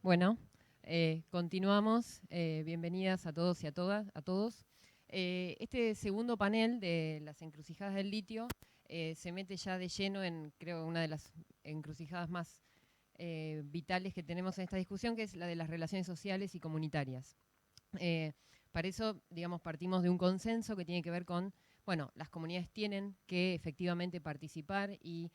Bueno, continuamos. Bienvenidas a todos y a todos. Este segundo panel de las encrucijadas del litio se mete ya de lleno en, creo, una de las encrucijadas más vitales que tenemos en esta discusión, que es la de las relaciones sociales y comunitarias. Para eso, digamos, partimos de un consenso que tiene que ver con, bueno, las comunidades tienen que efectivamente participar e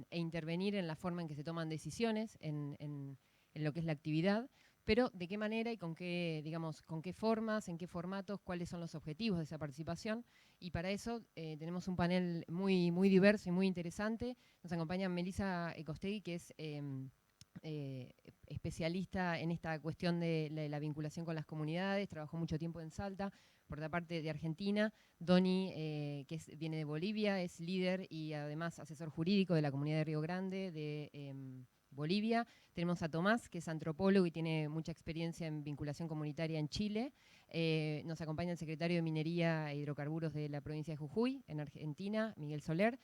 intervenir en la forma en que se toman decisiones en lo que es la actividad, pero de qué manera y con qué, digamos, con qué formas, en qué formatos, cuáles son los objetivos de esa participación. Y para eso tenemos un panel muy, muy diverso y muy interesante. Nos acompaña Melissa Ecostegui, que es especialista en esta cuestión de la vinculación con las comunidades, trabajó mucho tiempo en Salta. Por otra parte, de Argentina, Doni, que viene de Bolivia, es líder y además asesor jurídico de la comunidad de Río Grande, de Bolivia. Tenemos a Tomás, que es antropólogo y tiene mucha experiencia en vinculación comunitaria en Chile. Nos acompaña el secretario de Minería e Hidrocarburos de la provincia de Jujuy, en Argentina, Miguel Soler.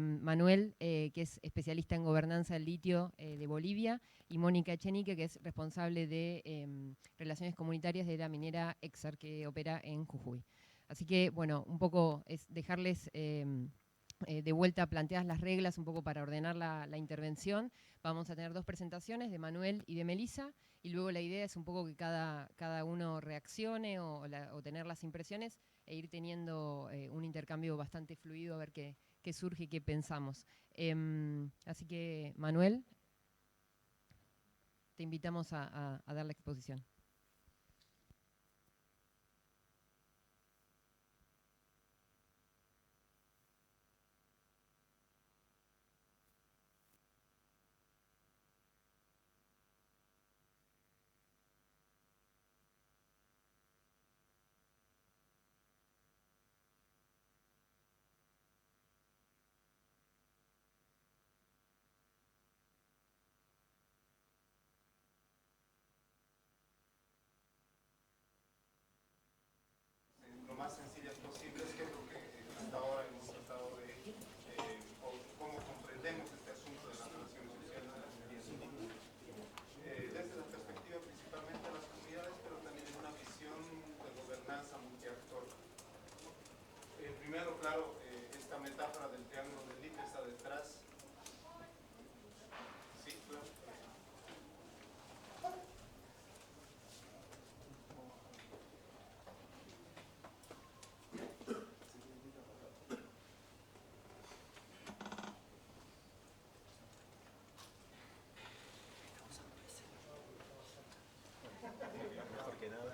Manuel, que es especialista en gobernanza del litio de Bolivia, y Mónica Echenique, que es responsable de relaciones comunitarias de la minera Exar, que opera en Jujuy. Así que, bueno, un poco es dejarles de vuelta planteadas las reglas, un poco para ordenar la intervención. Vamos a tener dos presentaciones, de Manuel y de Melissa, y luego la idea es un poco que cada uno reaccione o tener las impresiones e ir teniendo un intercambio bastante fluido, a ver qué surge y qué pensamos. Así que, Manuel, te invitamos a dar la exposición. Lo más sencillas posibles, que es lo que hasta ahora hemos tratado de, cómo comprendemos este asunto de las relaciones sociales desde la perspectiva principalmente de las comunidades, pero también en una visión de gobernanza multiactor. Primero, claro, esta metáfora del triángulo del litio está detrás. Sí, claro. Mejor que nada.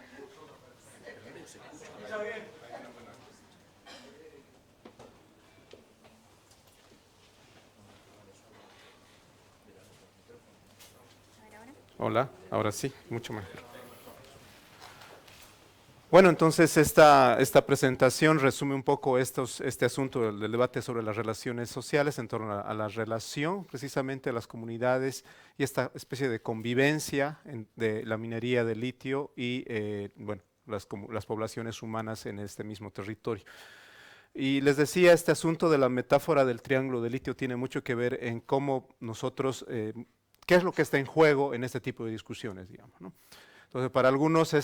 Está bien. Hola, ahora sí, mucho mejor. Bueno, entonces esta presentación resume un poco este asunto del debate sobre las relaciones sociales en torno a la relación precisamente de las comunidades y esta especie de convivencia de la minería de litio y bueno, las poblaciones humanas en este mismo territorio. Y les decía, este asunto de la metáfora del triángulo de litio tiene mucho que ver en cómo nosotros, qué es lo que está en juego en este tipo de discusiones, digamos, ¿no? Entonces, para algunos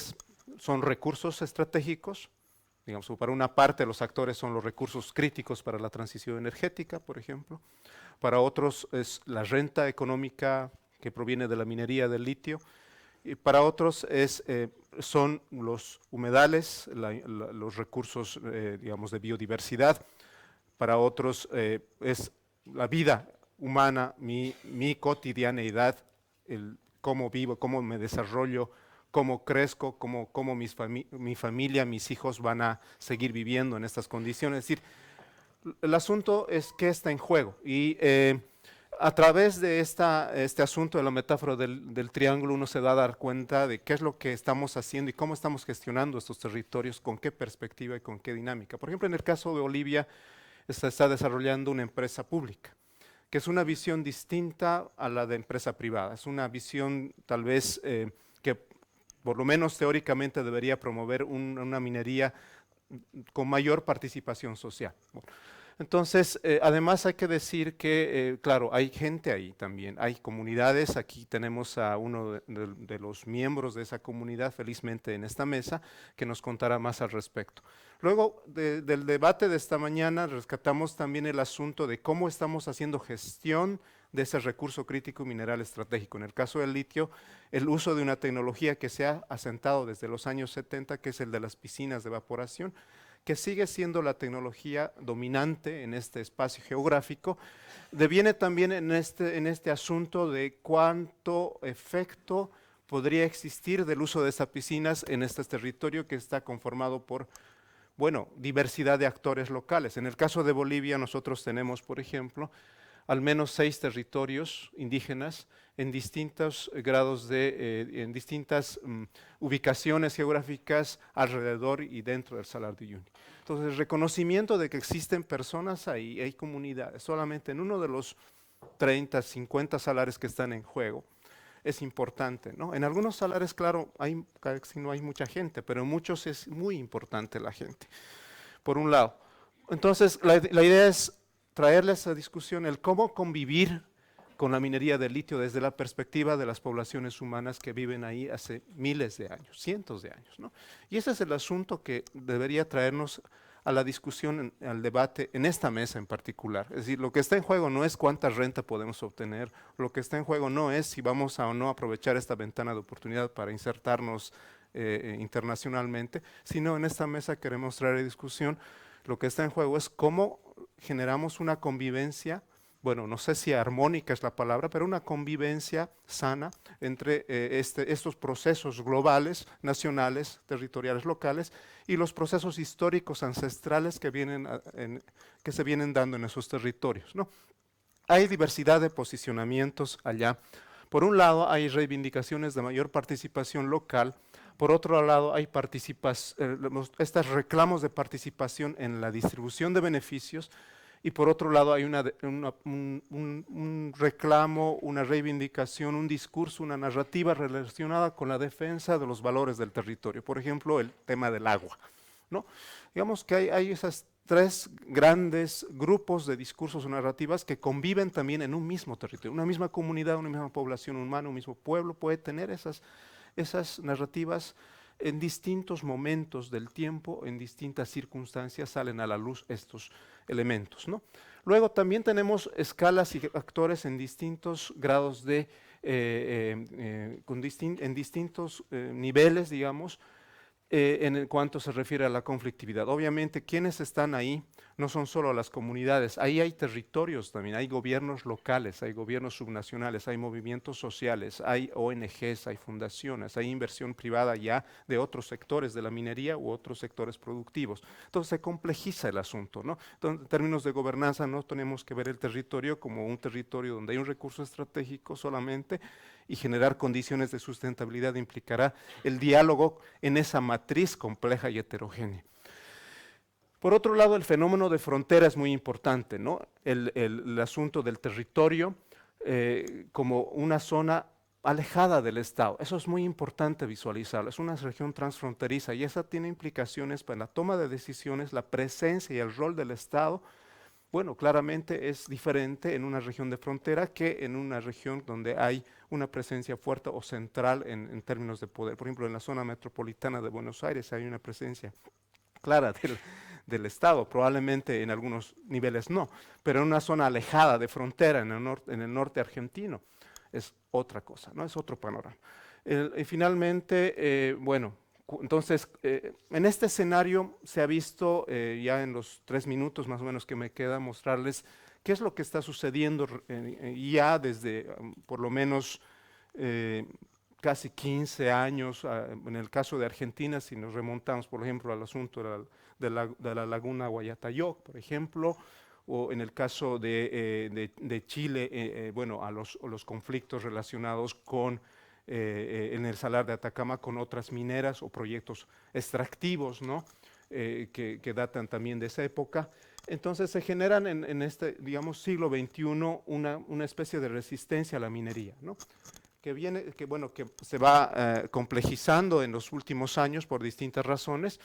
son recursos estratégicos, digamos, para una parte los actores son los recursos críticos para la transición energética, por ejemplo. Para otros es la renta económica que proviene de la minería del litio. Y para otros son los humedales, los recursos, digamos, de biodiversidad. Para otros es la vida humana, mi cotidianeidad, cómo vivo, cómo me desarrollo, cómo crezco, cómo mi familia, mis hijos van a seguir viviendo en estas condiciones. Es decir, el asunto es qué está en juego. Y a través de este asunto de la metáfora del triángulo, uno se da a dar cuenta de qué es lo que estamos haciendo y cómo estamos gestionando estos territorios, con qué perspectiva y con qué dinámica. Por ejemplo, en el caso de Bolivia, se está desarrollando una empresa pública, que es una visión distinta a la de empresa privada. Es una visión tal vez que por lo menos teóricamente debería promover una minería con mayor participación social. Bueno, Entonces, además hay que decir que, claro, hay gente ahí también, hay comunidades. Aquí tenemos a uno de los miembros de esa comunidad, felizmente en esta mesa, que nos contará más al respecto. Luego del debate de esta mañana rescatamos también el asunto de cómo estamos haciendo gestión de ese recurso crítico mineral estratégico. En el caso del litio, el uso de una tecnología que se ha asentado desde los años 70, que es el de las piscinas de evaporación, que sigue siendo la tecnología dominante en este espacio geográfico, deviene también en este asunto de cuánto efecto podría existir del uso de esas piscinas en este territorio que está conformado por, bueno, diversidad de actores locales. En el caso de Bolivia nosotros tenemos, por ejemplo, al menos 6 territorios indígenas en distintos grados en distintas ubicaciones geográficas alrededor y dentro del Salar de Uyuni. Entonces, el reconocimiento de que existen personas ahí, hay comunidades, solamente en uno de los 30, 50 salares que están en juego, es importante, ¿no? En algunos salares, claro, casi no hay mucha gente, pero en muchos es muy importante la gente, por un lado. Entonces, la idea es traerles a discusión el cómo convivir con la minería del litio desde la perspectiva de las poblaciones humanas que viven ahí hace miles de años, cientos de años, ¿no? Y ese es el asunto que debería traernos a la discusión, al debate, en esta mesa en particular. Es decir, lo que está en juego no es cuánta renta podemos obtener, lo que está en juego no es si vamos a o no aprovechar esta ventana de oportunidad para insertarnos internacionalmente, sino en esta mesa queremos traer a discusión, lo que está en juego es cómo generamos una convivencia, bueno, no sé si armónica es la palabra, pero una convivencia sana entre estos procesos globales, nacionales, territoriales, locales, y los procesos históricos ancestrales que se vienen dando en esos territorios, ¿no? Hay diversidad de posicionamientos allá. Por un lado, hay reivindicaciones de mayor participación local. Por otro lado, hay estos reclamos de participación en la distribución de beneficios. Y por otro lado, hay un reclamo, una reivindicación, un discurso, una narrativa relacionada con la defensa de los valores del territorio. Por ejemplo, el tema del agua, ¿no? Digamos que hay esos 3 grandes grupos de discursos o narrativas que conviven también en un mismo territorio. Una misma comunidad, una misma población humana, un mismo pueblo puede tener esas narrativas en distintos momentos del tiempo, en distintas circunstancias salen a la luz estos elementos, ¿no? Luego también tenemos escalas y actores en distintos grados en distintos niveles, digamos, en cuanto se refiere a la conflictividad. Obviamente, quienes están ahí no son solo las comunidades, ahí hay territorios también, hay gobiernos locales, hay gobiernos subnacionales, hay movimientos sociales, hay ONGs, hay fundaciones, hay inversión privada ya de otros sectores de la minería u otros sectores productivos. Entonces se complejiza el asunto, ¿no? Entonces, en términos de gobernanza no tenemos que ver el territorio como un territorio donde hay un recurso estratégico solamente, y generar condiciones de sustentabilidad implicará el diálogo en esa matriz compleja y heterogénea. Por otro lado, el fenómeno de frontera es muy importante, ¿no? El asunto del territorio como una zona alejada del Estado. Eso es muy importante visualizarlo. Es una región transfronteriza y esa tiene implicaciones para la toma de decisiones, la presencia y el rol del Estado. Bueno, claramente es diferente en una región de frontera que en una región donde hay una presencia fuerte o central en términos de poder. Por ejemplo, en la zona metropolitana de Buenos Aires hay una presencia clara del Estado, probablemente en algunos niveles no, pero en una zona alejada de frontera, en el norte argentino, es otra cosa, ¿no? Es otro panorama. Y finalmente, bueno, entonces, en este escenario se ha visto, ya en los 3 minutos más o menos que me queda, mostrarles qué es lo que está sucediendo ya desde por lo menos casi 15 años, en el caso de Argentina, si nos remontamos, por ejemplo, al asunto de la laguna Guayatayoc, por ejemplo, o en el caso de Chile, bueno, a los conflictos relacionados con en el Salar de Atacama con otras mineras o proyectos extractivos, ¿no? Que datan también de esa época. Entonces se generan en este, digamos, siglo XXI una especie de resistencia a la minería, ¿no? Que se va complejizando en los últimos años por distintas razones,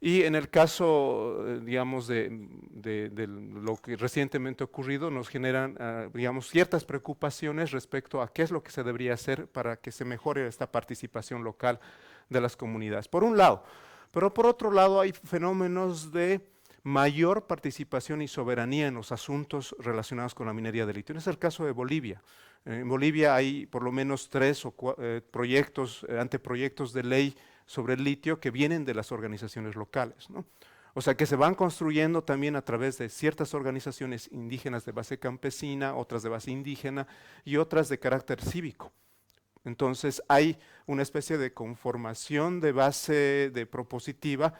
Y en el caso, digamos, de lo que recientemente ha ocurrido, nos generan, digamos, ciertas preocupaciones respecto a qué es lo que se debería hacer para que se mejore esta participación local de las comunidades. Por un lado, pero por otro lado hay fenómenos de mayor participación y soberanía en los asuntos relacionados con la minería de litio. Ese es el caso de Bolivia. En Bolivia hay por lo menos 3 o 4 proyectos, anteproyectos de ley sobre el litio que vienen de las organizaciones locales, ¿no? O sea que se van construyendo también a través de ciertas organizaciones indígenas de base campesina, otras de base indígena y otras de carácter cívico. Entonces hay una especie de conformación de base de propositiva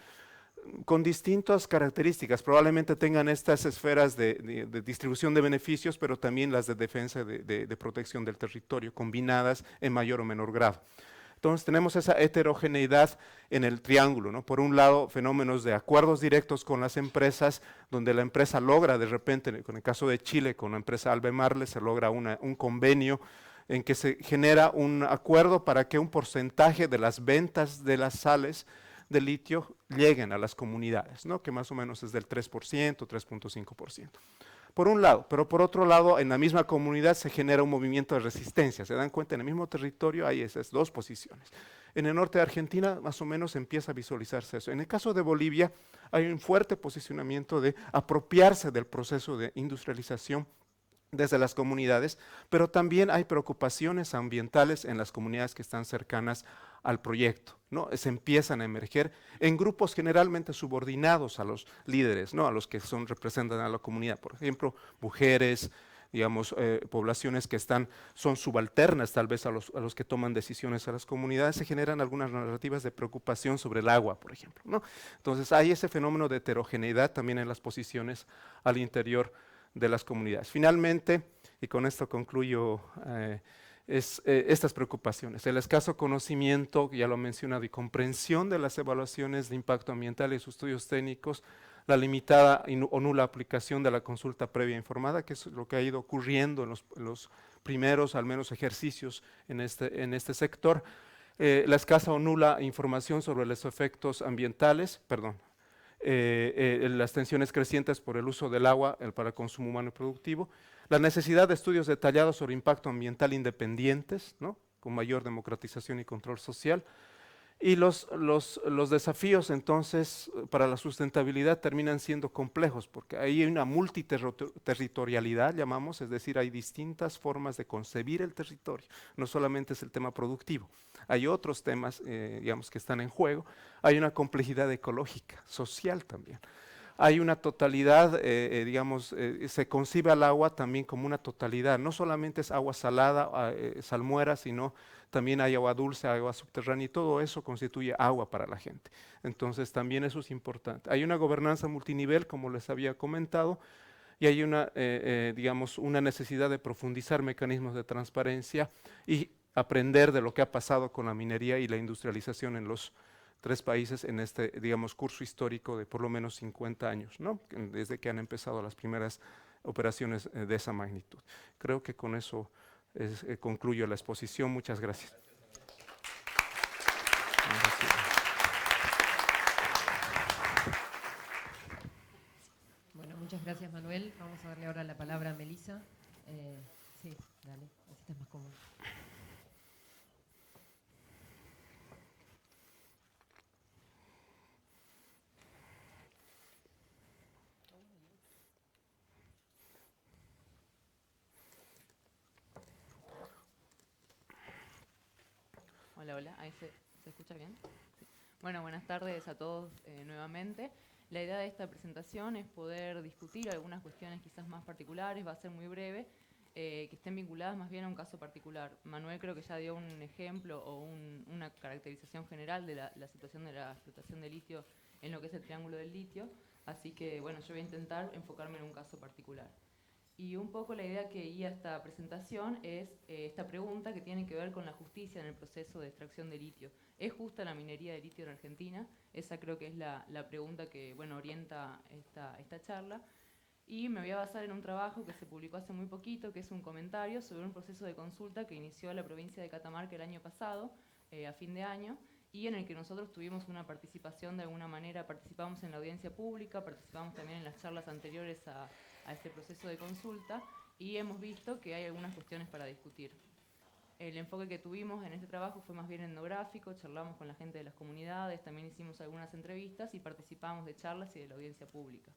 con distintas características. Probablemente tengan estas esferas de distribución de beneficios, pero también las de defensa de protección del territorio, combinadas en mayor o menor grado. Entonces tenemos esa heterogeneidad en el triángulo, ¿no? Por un lado, fenómenos de acuerdos directos con las empresas, donde la empresa logra de repente, con el caso de Chile, con la empresa Albemarle, se logra un convenio en que se genera un acuerdo para que un porcentaje de las ventas de las sales de litio lleguen a las comunidades, ¿no? Que más o menos es del 3%, 3.5%. Por un lado, pero por otro lado, en la misma comunidad se genera un movimiento de resistencia. Se dan cuenta, en el mismo territorio hay esas dos posiciones. En el norte de Argentina, más o menos, empieza a visualizarse eso. En el caso de Bolivia, hay un fuerte posicionamiento de apropiarse del proceso de industrialización desde las comunidades, pero también hay preocupaciones ambientales en las comunidades que están cercanas al proyecto, ¿no? Se empiezan a emerger en grupos generalmente subordinados a los líderes, ¿no? A los que representan a la comunidad, por ejemplo, mujeres, digamos, poblaciones que son subalternas tal vez a los que toman decisiones a las comunidades, se generan algunas narrativas de preocupación sobre el agua, por ejemplo, ¿no? Entonces hay ese fenómeno de heterogeneidad también en las posiciones al interior de las comunidades. Finalmente, y con esto concluyo, estas preocupaciones, el escaso conocimiento, ya lo he mencionado, y comprensión de las evaluaciones de impacto ambiental y sus estudios técnicos, la limitada o nula aplicación de la consulta previa informada, que es lo que ha ido ocurriendo en los primeros, al menos, ejercicios en este sector, la escasa o nula información sobre los efectos ambientales, las tensiones crecientes por el uso del agua para consumo humano y productivo, la necesidad de estudios detallados sobre impacto ambiental independientes, ¿no? Con mayor democratización y control social, y los desafíos entonces para la sustentabilidad terminan siendo complejos, porque ahí hay una multiterritorialidad, llamamos, es decir, hay distintas formas de concebir el territorio, no solamente es el tema productivo, hay otros temas, digamos, que están en juego, hay una complejidad ecológica, social también. Hay una totalidad, digamos, se concibe al agua también como una totalidad, no solamente es agua salada, salmuera, sino también hay agua dulce, agua subterránea y todo eso constituye agua para la gente. Entonces también eso es importante. Hay una gobernanza multinivel, como les había comentado, y hay digamos, una necesidad de profundizar mecanismos de transparencia y aprender de lo que ha pasado con la minería y la industrialización en los 3 países en este, digamos, curso histórico de por lo menos 50 años, ¿no? Desde que han empezado las primeras operaciones de esa magnitud. Creo que con eso concluyo la exposición. Muchas gracias. Bueno, muchas gracias, Manuel. Vamos a darle ahora la palabra a Melissa. Sí, dale, así estás más cómodo. Hola, hola. ¿Ahí se escucha bien? Sí. Bueno, buenas tardes a todos nuevamente. La idea de esta presentación es poder discutir algunas cuestiones quizás más particulares, va a ser muy breve, que estén vinculadas más bien a un caso particular. Manuel creo que ya dio un ejemplo o una caracterización general de la situación de la explotación de litio en lo que es el triángulo del litio, así que bueno, yo voy a intentar enfocarme en un caso particular. Y un poco la idea que guía esta presentación es esta pregunta que tiene que ver con la justicia en el proceso de extracción de litio. ¿Es justa la minería de litio en Argentina? Esa creo que es la pregunta que bueno, orienta esta charla. Y me voy a basar en un trabajo que se publicó hace muy poquito, que es un comentario sobre un proceso de consulta que inició la provincia de Catamarca el año pasado, a fin de año, y en el que nosotros tuvimos una participación de alguna manera, participamos en la audiencia pública, participamos también en las charlas anteriores a este proceso de consulta, y hemos visto que hay algunas cuestiones para discutir. El enfoque que tuvimos en este trabajo fue más bien etnográfico, charlamos con la gente de las comunidades, también hicimos algunas entrevistas y participamos de charlas y de la audiencia pública.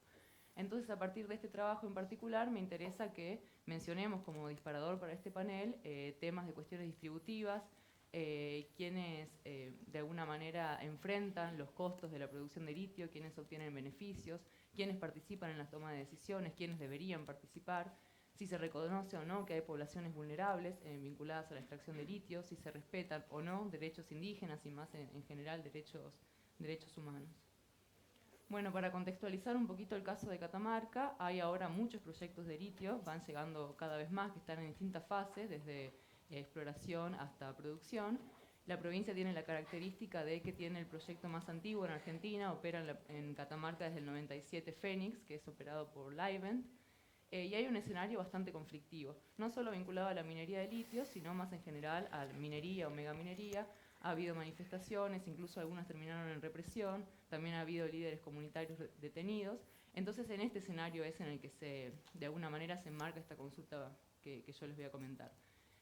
Entonces, a partir de este trabajo en particular, me interesa que mencionemos como disparador para este panel temas de cuestiones distributivas, quienes de alguna manera enfrentan los costos de la producción de litio, quienes obtienen beneficios, quienes participan en la toma de decisiones, quienes deberían participar, si se reconoce o no que hay poblaciones vulnerables vinculadas a la extracción de litio, si se respetan o no derechos indígenas y más en general derechos humanos. Bueno, para contextualizar un poquito el caso de Catamarca, hay ahora muchos proyectos de litio, van llegando cada vez más, que están en distintas fases, desde exploración hasta producción. La provincia tiene la característica de que tiene el proyecto más antiguo en Argentina, opera en Catamarca desde el 97 Fénix, que es operado por Livent, y hay un escenario bastante conflictivo, no solo vinculado a la minería de litio, sino más en general a la minería o megaminería. Ha habido manifestaciones, incluso algunas terminaron en represión, también ha habido líderes comunitarios detenidos. Entonces, en este escenario es en el que de alguna manera se enmarca esta consulta que yo les voy a comentar.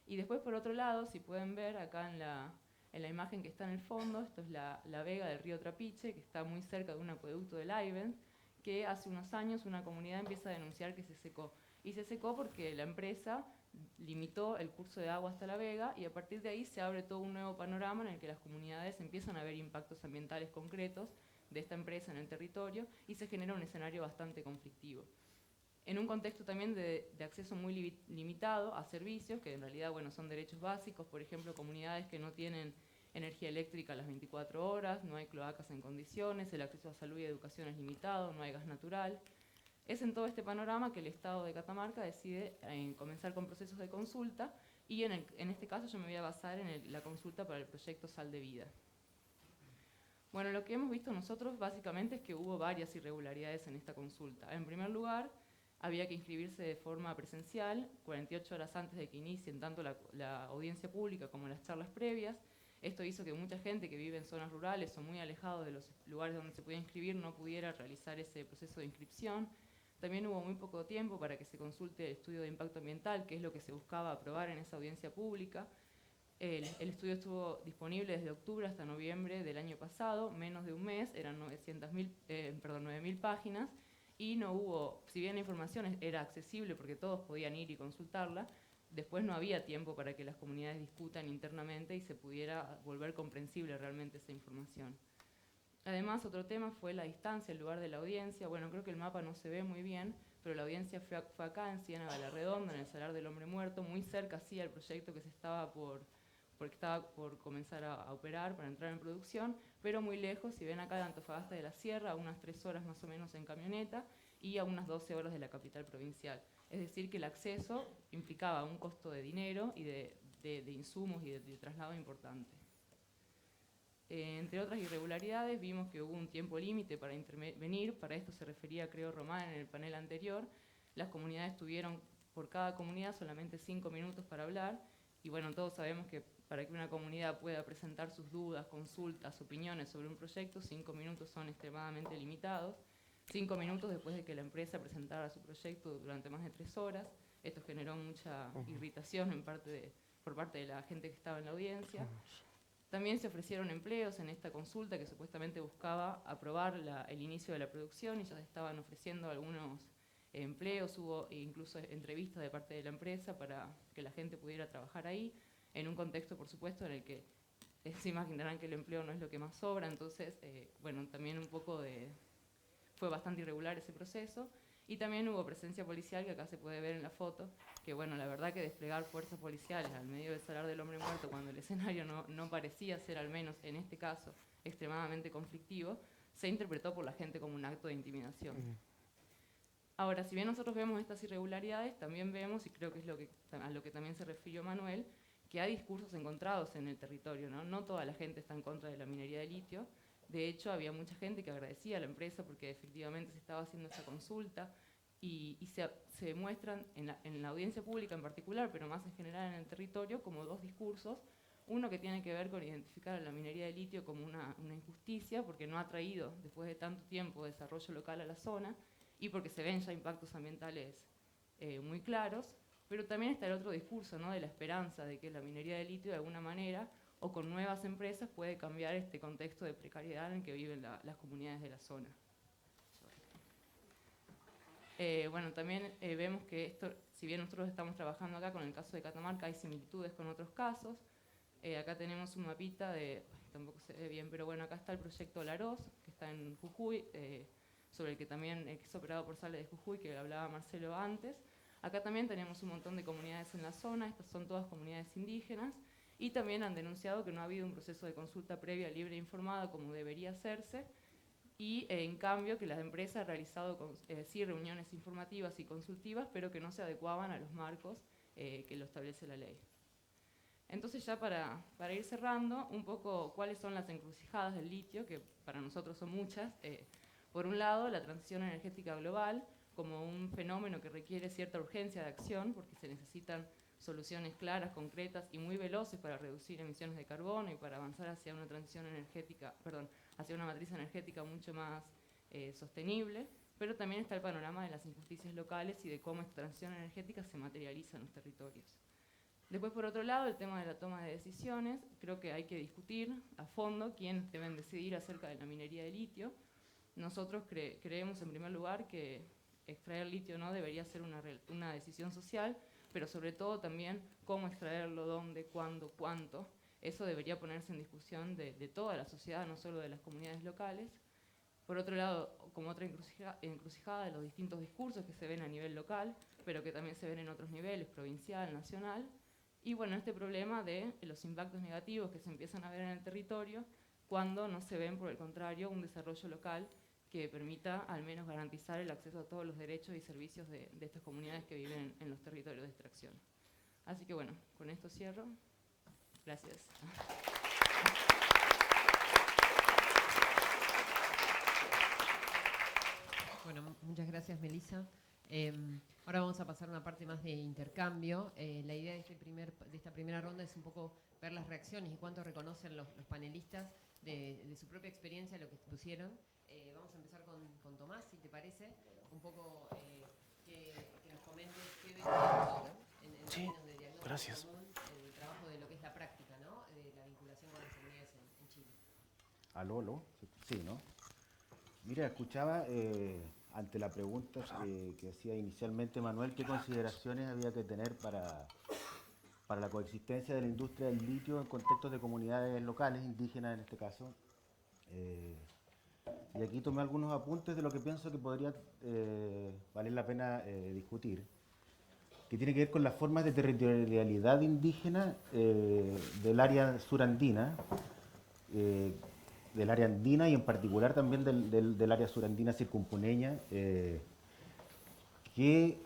Y después, por otro lado, si pueden ver acá en la imagen que está en el fondo, esto es la vega del río Trapiche, que está muy cerca de un acueducto de Livent, que hace unos años una comunidad empieza a denunciar que se secó. Y se secó porque la empresa limitó el curso de agua hasta la vega, y a partir de ahí se abre todo un nuevo panorama en el que las comunidades empiezan a ver impactos ambientales concretos de esta empresa en el territorio, y se genera un escenario bastante conflictivo. En un contexto también de acceso muy limitado a servicios, que en realidad son derechos básicos, por ejemplo, comunidades que no tienen energía eléctrica a las 24 horas, no hay cloacas en condiciones, el acceso a salud y educación es limitado, no hay gas natural. Es en todo este panorama que el Estado de Catamarca decide comenzar con procesos de consulta, y en este caso yo me voy a basar en la consulta para el proyecto Sal de Vida. Bueno, lo que hemos visto nosotros básicamente es que hubo varias irregularidades en esta consulta. En primer lugar, había que inscribirse de forma presencial, 48 horas antes de que inicien tanto la audiencia pública como las charlas previas. Esto hizo que mucha gente que vive en zonas rurales o muy alejados de los lugares donde se podía inscribir no pudiera realizar ese proceso de inscripción. También hubo muy poco tiempo para que se consulte el estudio de impacto ambiental, que es lo que se buscaba aprobar en esa audiencia pública. El estudio estuvo disponible desde octubre hasta noviembre del año pasado, menos de un mes, eran 9.000 páginas, y no hubo, si bien la información era accesible porque todos podían ir y consultarla, después no había tiempo para que las comunidades discutan internamente y se pudiera volver comprensible realmente esa información. Además, otro tema fue la distancia, el lugar de la audiencia. Bueno, creo que el mapa no se ve muy bien, pero la audiencia fue acá, en Ciénaga la Redonda, en el Salar del Hombre Muerto, muy cerca sí al proyecto que estaba por comenzar a operar, para entrar en producción, pero muy lejos, si ven acá de Antofagasta de la Sierra, a unas 3 horas más o menos en camioneta, y a unas 12 horas de la capital provincial. Es decir, que el acceso implicaba un costo de dinero y de insumos y de traslado importante. Entre otras irregularidades, vimos que hubo un tiempo límite para intervenir. Para esto se refería, creo, Román en el panel anterior. Las comunidades tuvieron, por cada comunidad, solamente 5 minutos para hablar. Y bueno, todos sabemos que para que una comunidad pueda presentar sus dudas, consultas, opiniones sobre un proyecto, 5 minutos son extremadamente limitados. 5 minutos después de que la empresa presentara su proyecto durante más de 3 horas. Esto generó mucha irritación por parte de la gente que estaba en la audiencia. También se ofrecieron empleos en esta consulta que supuestamente buscaba aprobar el inicio de la producción, y ya se estaban ofreciendo algunos empleos. Hubo incluso entrevistas de parte de la empresa para que la gente pudiera trabajar ahí, en un contexto, por supuesto, en el que se imaginarán que el empleo no es lo que más sobra. Entonces, también fue bastante irregular ese proceso. Y también hubo presencia policial, que acá se puede ver en la foto, que la verdad que desplegar fuerzas policiales al medio del Salar del Hombre Muerto, cuando el escenario no parecía ser, al menos en este caso, extremadamente conflictivo, se interpretó por la gente como un acto de intimidación. Ahora, si bien nosotros vemos estas irregularidades, también vemos, y creo que es a lo que también se refirió Manuel, que hay discursos encontrados en el territorio, ¿no? No toda la gente está en contra de la minería de litio. De hecho, había mucha gente que agradecía a la empresa porque efectivamente se estaba haciendo esa consulta, y se muestran en la audiencia pública en particular, pero más en general en el territorio, como dos discursos. Uno que tiene que ver con identificar a la minería de litio como una injusticia, porque no ha traído, después de tanto tiempo, desarrollo local a la zona, y porque se ven ya impactos ambientales muy claros, pero también está el otro discurso, ¿no?, de la esperanza de que la minería de litio de alguna manera o con nuevas empresas puede cambiar este contexto de precariedad en que viven las comunidades de la zona. Bueno, también vemos que esto, si bien nosotros estamos trabajando acá con el caso de Catamarca, hay similitudes con otros casos. Acá tenemos un mapita de, tampoco se ve bien, pero bueno, acá está el proyecto Laros, que está en Jujuy, sobre el que también es operado por Sale de Jujuy, que hablaba Marcelo antes. Acá también tenemos un montón de comunidades en la zona, estas son todas comunidades indígenas, y también han denunciado que no ha habido un proceso de consulta previa, libre e informada como debería hacerse, y en cambio que las empresas han realizado sí reuniones informativas y consultivas, pero que no se adecuaban a los marcos que lo establece la ley. Entonces ya para ir cerrando, un poco cuáles son las encrucijadas del litio, que para nosotros son muchas. Por un lado, la transición energética global, como un fenómeno que requiere cierta urgencia de acción, porque se necesitan soluciones claras, concretas y muy veloces para reducir emisiones de carbono y para avanzar hacia una transición energética, hacia una matriz energética mucho más sostenible. Pero también está el panorama de las injusticias locales y de cómo esta transición energética se materializa en los territorios. Después, por otro lado, el tema de la toma de decisiones. Creo que hay que discutir a fondo quiénes deben decidir acerca de la minería de litio. Nosotros creemos, en primer lugar, que extraer litio no debería ser una decisión social, pero sobre todo también cómo extraerlo, dónde, cuándo, cuánto. Eso debería ponerse en discusión de toda la sociedad, no solo de las comunidades locales. Por otro lado, como otra encrucijada de los distintos discursos que se ven a nivel local, pero que también se ven en otros niveles, provincial, nacional. Y bueno, este problema de los impactos negativos que se empiezan a ver en el territorio cuando no se ven, por el contrario, un desarrollo local que permita al menos garantizar el acceso a todos los derechos y servicios de estas comunidades que viven en los territorios de extracción. Así que bueno, con esto cierro. Gracias. Bueno, muchas gracias, Melissa. Ahora vamos a pasar a una parte más de intercambio. La idea de esta primera ronda es un poco ver las reacciones y cuánto reconocen los panelistas de su propia experiencia, lo que expusieron. Vamos a empezar con Tomás, si te parece, un poco que nos comentes qué ves en términos de diagnóstico Gracias. común, el trabajo de lo que es la práctica, ¿no?, de la vinculación con las comunidades en Chile. Aló, sí, ¿no? Mira, escuchaba ante la pregunta que hacía inicialmente Manuel, qué consideraciones había que tener para la coexistencia de la industria del litio en contextos de comunidades locales, indígenas en este caso. Y aquí tomé algunos apuntes de lo que pienso que podría valer la pena discutir, que tiene que ver con las formas de territorialidad indígena del área surandina, del área andina y en particular también del área surandina circumpuneña, que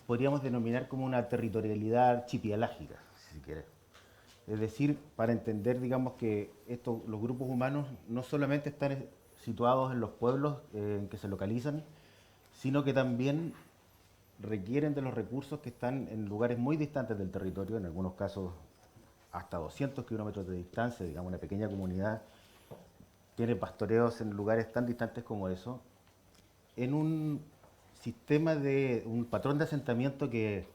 podríamos denominar como una territorialidad archipielágica, si se quiere. Es decir, para entender, digamos, que los grupos humanos no solamente están situados en los pueblos en que se localizan, sino que también requieren de los recursos que están en lugares muy distantes del territorio, en algunos casos hasta 200 kilómetros de distancia. Digamos, una pequeña comunidad tiene pastoreos en lugares tan distantes como eso, en un sistema un patrón de asentamiento que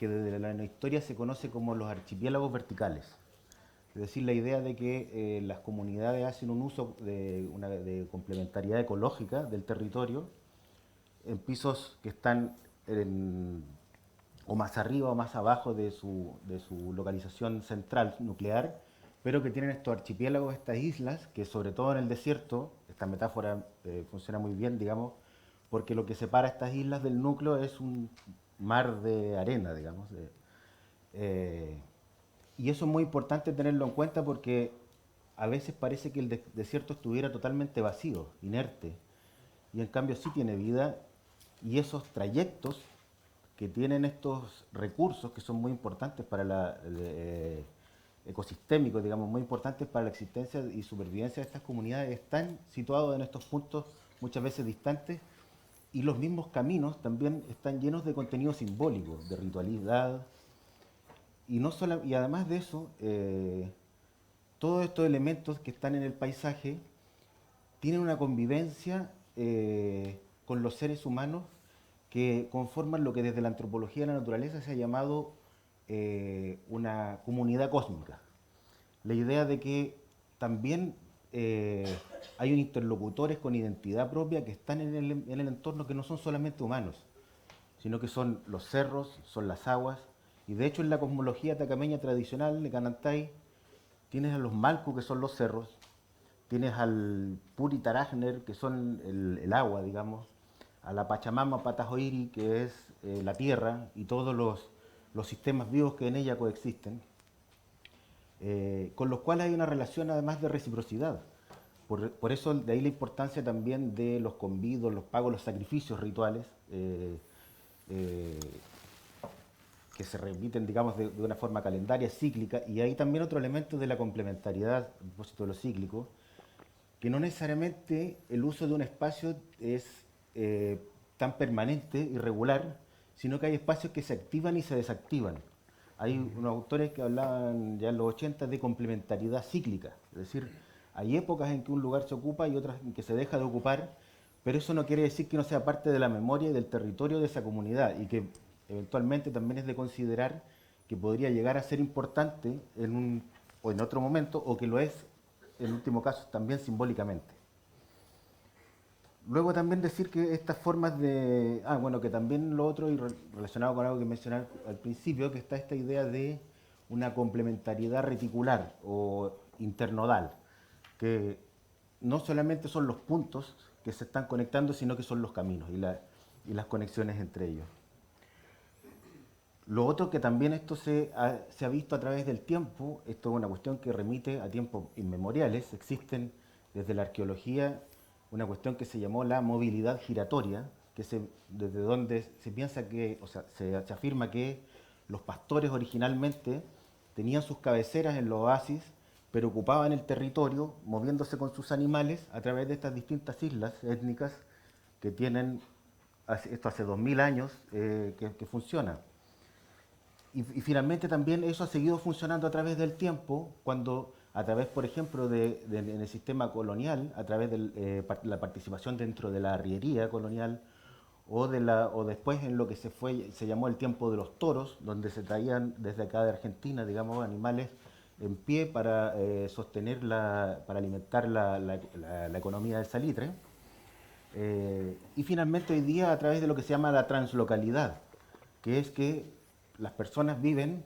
desde la historia se conoce como los archipiélagos verticales. Es decir, la idea de que las comunidades hacen un uso de complementariedad ecológica del territorio en pisos que están o más arriba o más abajo de su localización central nuclear, pero que tienen estos archipiélagos, estas islas, que sobre todo en el desierto, esta metáfora funciona muy bien, digamos, porque lo que separa estas islas del núcleo es un mar de arena, digamos. Y eso es muy importante tenerlo en cuenta porque a veces parece que el desierto estuviera totalmente vacío, inerte, y en cambio sí tiene vida, y esos trayectos que tienen estos recursos que son muy importantes para ecosistémicos, digamos, muy importantes para la existencia y supervivencia de estas comunidades, están situados en estos puntos muchas veces distantes, y los mismos caminos también están llenos de contenido simbólico, de ritualidad, y además de eso, todos estos elementos que están en el paisaje tienen una convivencia con los seres humanos que conforman lo que desde la antropología de la naturaleza se ha llamado una comunidad cósmica. La idea de que también hay interlocutores con identidad propia que están en el entorno, que no son solamente humanos, sino que son los cerros, son las aguas, y de hecho en la cosmología atacameña tradicional de Canantay tienes a los Malku, que son los cerros, tienes al Puri Tarajner, que son el agua, digamos, a la Pachamama Patajoiri, que es la tierra, y todos los sistemas vivos que en ella coexisten, con los cuales hay una relación además de reciprocidad. Por eso de ahí la importancia también de los convidos, los pagos, los sacrificios rituales, que se repiten, digamos, de una forma calendaria, cíclica, y hay también otro elemento de la complementariedad, a propósito de lo cíclico, que no necesariamente el uso de un espacio es tan permanente y regular, sino que hay espacios que se activan y se desactivan. Hay unos autores que hablaban ya en los 80 de complementariedad cíclica, es decir, hay épocas en que un lugar se ocupa y otras en que se deja de ocupar, pero eso no quiere decir que no sea parte de la memoria y del territorio de esa comunidad, y que eventualmente también es de considerar que podría llegar a ser importante o en otro momento, o que lo es, en último caso, también simbólicamente. Luego también decir que estas formas de... bueno, que también lo otro, y relacionado con algo que mencioné al principio, que está esta idea de una complementariedad reticular o internodal, que no solamente son los puntos que se están conectando, sino que son los caminos y las conexiones entre ellos. Lo otro que también esto se ha visto a través del tiempo, esto es una cuestión que remite a tiempos inmemoriales, existen desde la arqueología una cuestión que se llamó la movilidad giratoria, desde donde se piensa que, o sea, se afirma que los pastores originalmente tenían sus cabeceras en los oasis, pero ocupaban el territorio moviéndose con sus animales a través de estas distintas islas étnicas que tienen, esto hace 2000 años que funciona. Y finalmente también eso ha seguido funcionando a través del tiempo, cuando a través, por ejemplo, en el sistema colonial, a través de la participación dentro de la arriería colonial, o después en lo que se llamó el tiempo de los toros, donde se traían desde acá de Argentina, digamos, animales en pie para sostener, para alimentar la economía del salitre. Y finalmente hoy día a través de lo que se llama la translocalidad, que es que las personas viven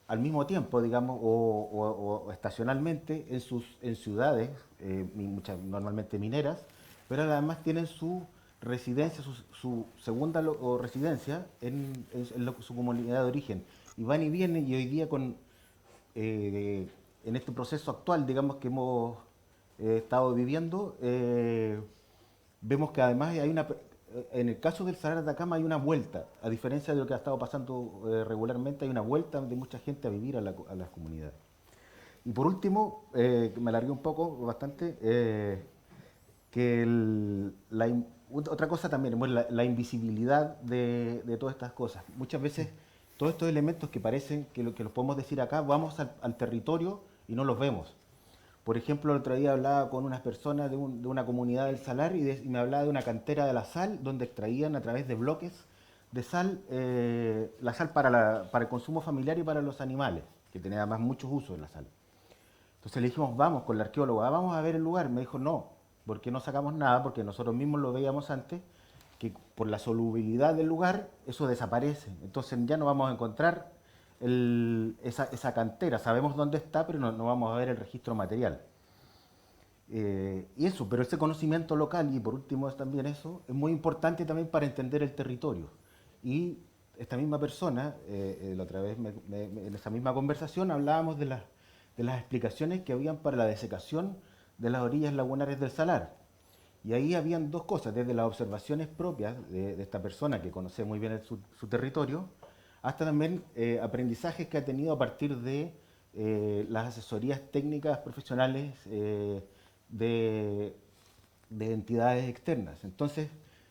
al mismo tiempo, digamos, o estacionalmente en ciudades, normalmente mineras, pero además tienen su residencia, su segunda residencia su comunidad de origen. Y van y vienen, y hoy día en este proceso actual, digamos, que hemos estado viviendo, vemos que además en el caso del Salar de Atacama hay una vuelta, a diferencia de lo que ha estado pasando regularmente, hay una vuelta de mucha gente a vivir a las comunidades. Y por último, me alargué un poco, bastante, que otra cosa también, bueno, la invisibilidad de todas estas cosas. Muchas veces todos estos elementos que parecen que los podemos decir acá, vamos al territorio y no los vemos. Por ejemplo, el otro día hablaba con unas personas de una comunidad del Salar y me hablaba de una cantera de la sal donde extraían a través de bloques de sal la sal para el consumo familiar y para los animales, que tenía además muchos usos en la sal. Entonces le dijimos, vamos con la arqueóloga, vamos a ver el lugar. Me dijo, no, porque no sacamos nada, porque nosotros mismos lo veíamos antes, que por la solubilidad del lugar eso desaparece. Entonces ya no vamos a encontrar esa cantera, sabemos dónde está, pero no vamos a ver el registro material. Y eso, pero ese conocimiento local, y por último también eso, es muy importante también para entender el territorio. Y esta misma persona, la otra vez en esa misma conversación hablábamos de las explicaciones que habían para la desecación de las orillas lagunares del Salar. Y ahí habían dos cosas, desde las observaciones propias de esta persona que conoce muy bien su territorio, hasta también aprendizajes que ha tenido a partir de las asesorías técnicas profesionales de entidades externas. Entonces,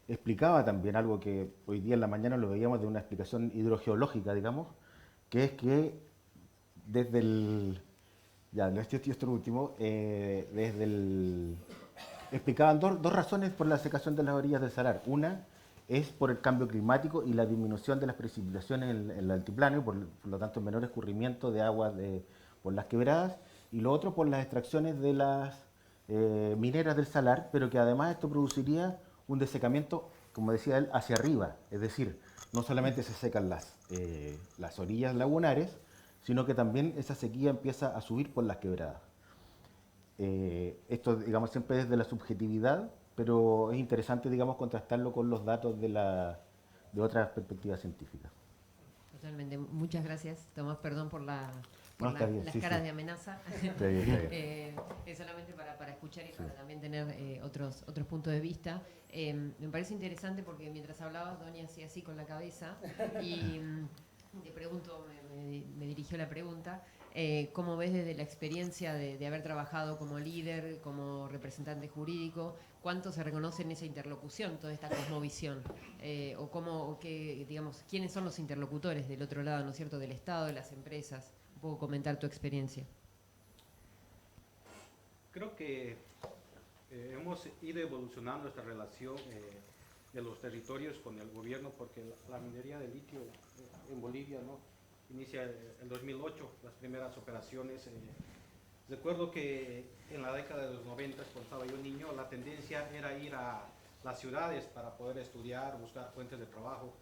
explicaba también algo que hoy día en la mañana lo veíamos de una explicación hidrogeológica, digamos, que es que desde el... Ya, esto último, explicaban dos razones por la secación de las orillas del salar. Una es por el cambio climático y la disminución de las precipitaciones en el altiplano, y por lo tanto menor escurrimiento de aguas por las quebradas, y lo otro por las extracciones de las mineras del salar, pero que además esto produciría un desecamiento, como decía él, hacia arriba, es decir, no solamente se secan las orillas lagunares, sino que también esa sequía empieza a subir por las quebradas. Esto, digamos, siempre desde la subjetividad, pero es interesante, digamos, contrastarlo con los datos de otras perspectivas científicas. Totalmente. Muchas gracias, Tomás. Perdón por las Sí, caras sí. de amenaza. Está bien. Es solamente para escuchar y para también tener otros puntos de vista. Me parece interesante porque mientras hablabas, Doni hacía así con la cabeza y te pregunto, me dirigió la pregunta, ¿cómo ves desde la experiencia de haber trabajado como líder, como representante jurídico, cuánto se reconoce en esa interlocución, toda esta cosmovisión? Digamos, ¿quiénes son los interlocutores del otro lado, ¿no es cierto?, del Estado, de las empresas? Un poco comentar tu experiencia. Creo que hemos ido evolucionando esta relación de los territorios con el gobierno, porque la minería de litio en Bolivia, ¿no?, inicia el 2008, las primeras operaciones. Recuerdo que en la década de los 90, cuando estaba yo niño, la tendencia era ir a las ciudades para poder estudiar, buscar fuentes de trabajo,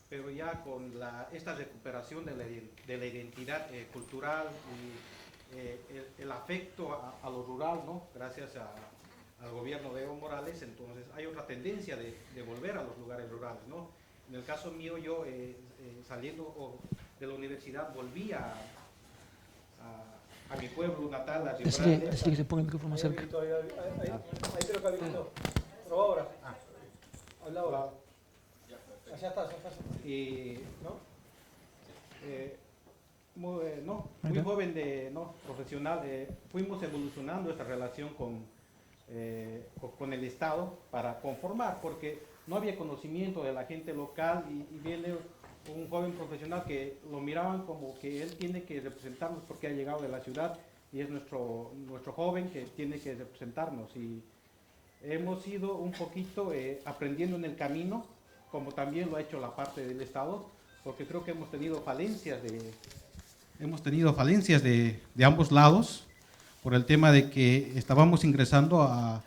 pero ya con esta recuperación de la identidad cultural y el afecto a lo rural, ¿no?, gracias al gobierno de Evo Morales, entonces hay otra tendencia de volver a los lugares rurales, ¿no? En el caso mío, yo saliendo de la universidad volví a mi pueblo natal, a Río Grande. Así que se ponga el micrófono más cerca. Ahí creo que ha visto. Pero ahora. Habla ahora. Allá está. Muy joven, profesional, fuimos evolucionando esta relación con el Estado para conformar, porque no había conocimiento de la gente local y viene un joven profesional que lo miraban como que él tiene que representarnos porque ha llegado de la ciudad y es nuestro joven que tiene que representarnos, y hemos ido un poquito aprendiendo en el camino, como también lo ha hecho la parte del Estado, porque creo que hemos tenido falencias de ambos lados por el tema de que estábamos ingresando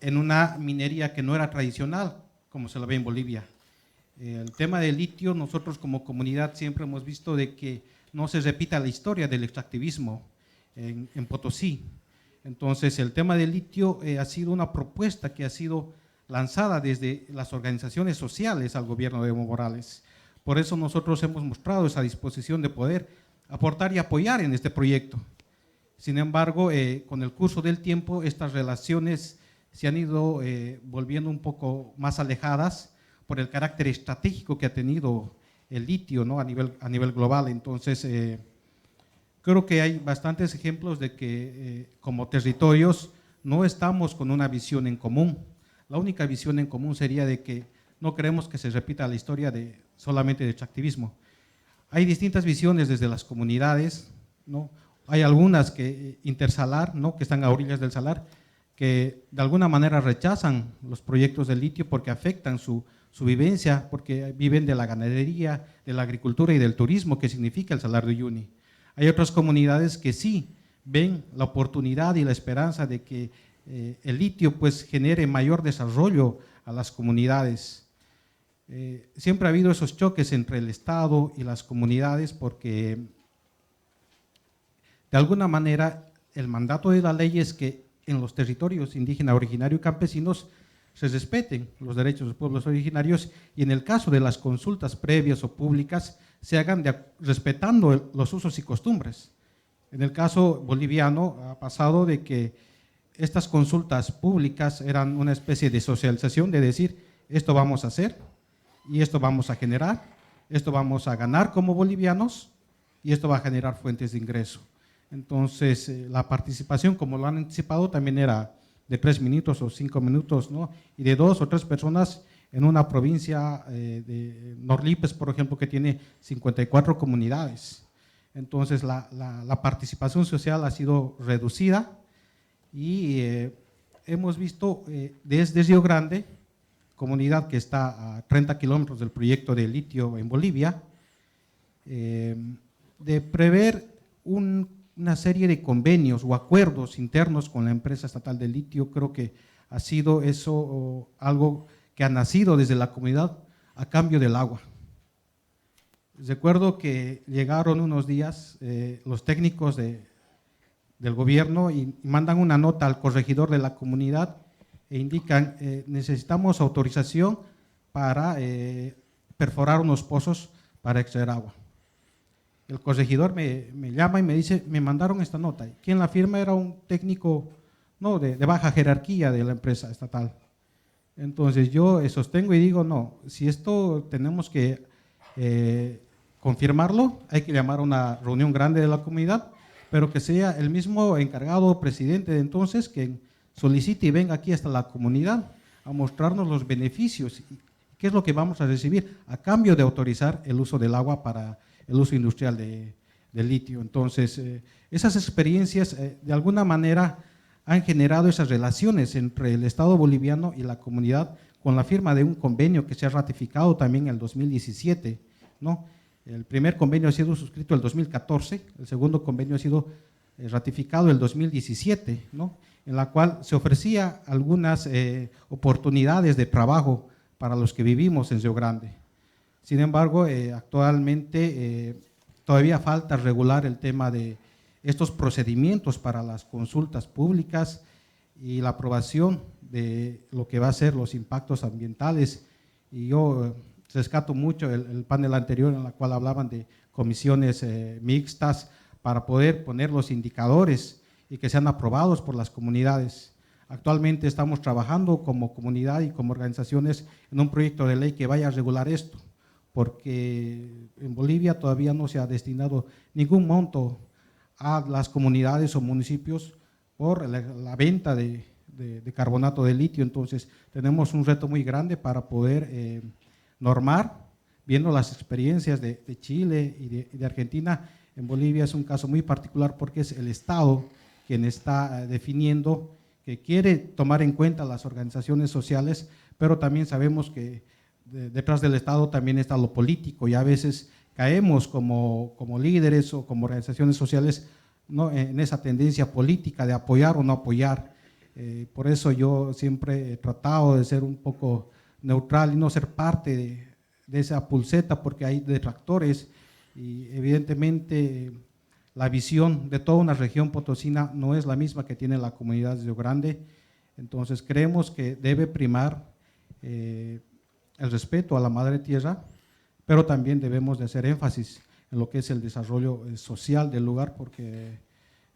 en una minería que no era tradicional, como se la ve en Bolivia. El tema del litio, nosotros como comunidad siempre hemos visto de que no se repita la historia del extractivismo en Potosí. Entonces, el tema del litio ha sido una propuesta que ha sido lanzada desde las organizaciones sociales al gobierno de Evo Morales. Por eso nosotros hemos mostrado esa disposición de poder aportar y apoyar en este proyecto. Sin embargo, con el curso del tiempo, estas relaciones se han ido volviendo un poco más alejadas por el carácter estratégico que ha tenido el litio, ¿no?, a nivel global. Entonces, creo que hay bastantes ejemplos de que como territorios no estamos con una visión en común. La única visión en común sería de que no queremos que se repita la historia solamente de extractivismo. Hay distintas visiones desde las comunidades, ¿no? Hay algunas que intersalar, ¿no?, que están a orillas del salar, que de alguna manera rechazan los proyectos de litio porque afectan su vivencia, porque viven de la ganadería, de la agricultura y del turismo que significa el Salar de Uyuni. Hay otras comunidades que sí ven la oportunidad y la esperanza de que el litio pues genere mayor desarrollo a las comunidades. Siempre ha habido esos choques entre el Estado y las comunidades porque de alguna manera el mandato de la ley es que en los territorios indígenas, originarios y campesinos se respeten los derechos de los pueblos originarios, y en el caso de las consultas previas o públicas se hagan respetando los usos y costumbres. En el caso boliviano ha pasado de que estas consultas públicas eran una especie de socialización, de decir, esto vamos a hacer y esto vamos a generar, esto vamos a ganar como bolivianos y esto va a generar fuentes de ingreso. Entonces, la participación, como lo han anticipado, también era de 3 minutos o 5 minutos, ¿no?, y de 2 o 3 personas en una provincia de Norlipes, por ejemplo, que tiene 54 comunidades. Entonces, la participación social ha sido reducida y hemos visto desde Río Grande, comunidad que está a 30 kilómetros del proyecto de litio en Bolivia, de prever una serie de convenios o acuerdos internos con la empresa estatal de litio. Creo que ha sido eso algo que ha nacido desde la comunidad a cambio del agua. Recuerdo que llegaron unos días los técnicos del gobierno y mandan una nota al corregidor de la comunidad e indican necesitamos autorización para perforar unos pozos para extraer agua. El corregidor me llama y me dice, me mandaron esta nota. Quien la firma era un técnico de baja jerarquía de la empresa estatal. Entonces yo sostengo y digo, no, si esto tenemos que confirmarlo, hay que llamar a una reunión grande de la comunidad, pero que sea el mismo encargado presidente de entonces que solicite y venga aquí hasta la comunidad a mostrarnos los beneficios, qué es lo que vamos a recibir a cambio de autorizar el uso del agua para el uso industrial del litio. Entonces, esas experiencias de alguna manera han generado esas relaciones entre el Estado boliviano y la comunidad con la firma de un convenio que se ha ratificado también en el 2017, ¿no? El primer convenio ha sido suscrito en el 2014, el segundo convenio ha sido ratificado en el 2017, ¿no? En la cual se ofrecía algunas oportunidades de trabajo para los que vivimos en Río Grande. Sin embargo, actualmente todavía falta regular el tema de estos procedimientos para las consultas públicas y la aprobación de lo que va a ser los impactos ambientales. Y yo rescato mucho el panel anterior en la cual hablaban de comisiones mixtas para poder poner los indicadores y que sean aprobados por las comunidades. Actualmente estamos trabajando como comunidad y como organizaciones en un proyecto de ley que vaya a regular esto, porque en Bolivia todavía no se ha destinado ningún monto a las comunidades o municipios por la venta de carbonato de litio. Entonces tenemos un reto muy grande para poder normar, viendo las experiencias de Chile y de Argentina. En Bolivia es un caso muy particular porque es el Estado quien está definiendo que quiere tomar en cuenta las organizaciones sociales, pero también sabemos que detrás del Estado también está lo político y a veces caemos como líderes o como organizaciones sociales, ¿no?, en esa tendencia política de apoyar o no apoyar. Por eso yo siempre he tratado de ser un poco neutral y no ser parte de esa pulseta, porque hay detractores y evidentemente la visión de toda una región potosina no es la misma que tiene la comunidad de Río Grande. Entonces creemos que debe primar el respeto a la madre tierra, pero también debemos de hacer énfasis en lo que es el desarrollo social del lugar, porque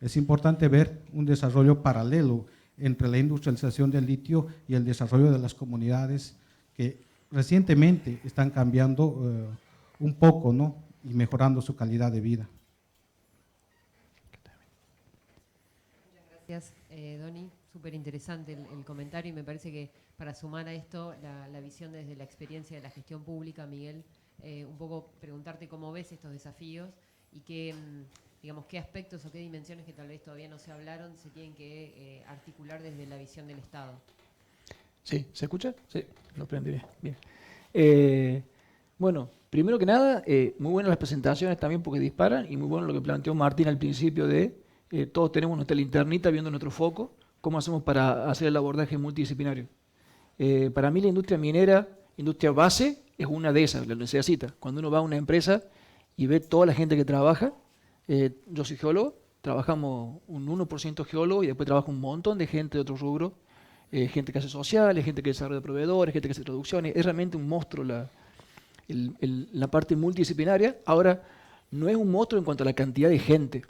es importante ver un desarrollo paralelo entre la industrialización del litio y el desarrollo de las comunidades que recientemente están cambiando un poco, ¿no?, y mejorando su calidad de vida. Gracias, Doni. Súper interesante el comentario y me parece que para sumar a esto la visión desde la experiencia de la gestión pública, Miguel, un poco preguntarte cómo ves estos desafíos y qué aspectos o qué dimensiones que tal vez todavía no se hablaron se tienen que articular desde la visión del Estado. Sí, ¿se escucha? Sí, lo prendí bien. Bueno, primero que nada, muy buenas las presentaciones también porque disparan y muy bueno lo que planteó Martín al principio de todos tenemos nuestra linternita viendo nuestro foco, cómo hacemos para hacer el abordaje multidisciplinario. Para mí la industria minera, industria base, es una de esas, la necesita. Cuando uno va a una empresa y ve toda la gente que trabaja, yo soy geólogo, trabajamos un 1% geólogo y después trabaja un montón de gente de otros rubros, gente que hace sociales, gente que desarrolla proveedores, gente que hace traducciones. Es realmente un monstruo la parte multidisciplinaria. Ahora, no es un monstruo en cuanto a la cantidad de gente.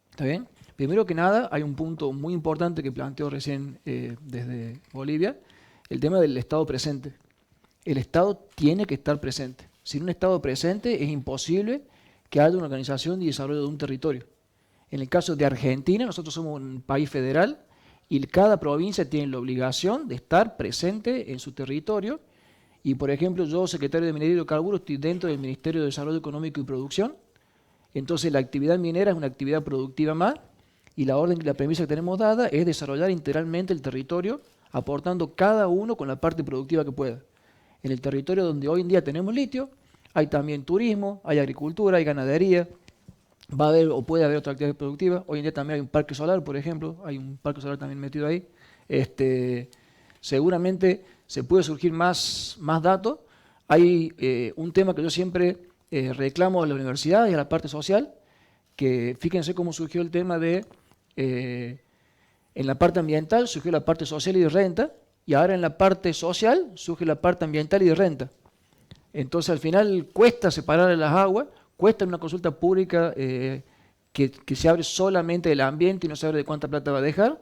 ¿Está bien? Primero que nada, hay un punto muy importante que planteó recién desde Bolivia, el tema del Estado presente. El Estado tiene que estar presente. Sin un Estado presente es imposible que haya una organización y desarrollo de un territorio. En el caso de Argentina, nosotros somos un país federal y cada provincia tiene la obligación de estar presente en su territorio Y, por ejemplo, yo, secretario de Minería y Hidrocarburos, estoy dentro del Ministerio de Desarrollo Económico y Producción. Entonces, la actividad minera es una actividad productiva más, y la premisa que tenemos dada es desarrollar integralmente el territorio, aportando cada uno con la parte productiva que pueda. En el territorio donde hoy en día tenemos litio, hay también turismo, hay agricultura, hay ganadería, va a haber o puede haber otra actividad productiva. Hoy en día también hay un parque solar, por ejemplo, hay un parque solar también metido ahí. Seguramente se puede surgir más datos. Hay un tema que yo siempre reclamo a la universidad y a la parte social, que fíjense cómo surgió el tema de, en la parte ambiental surgió la parte social y de renta, y ahora en la parte social surge la parte ambiental y de renta. Entonces al final cuesta separar las aguas, cuesta en una consulta pública que se abre solamente del ambiente y no se abre de cuánta plata va a dejar,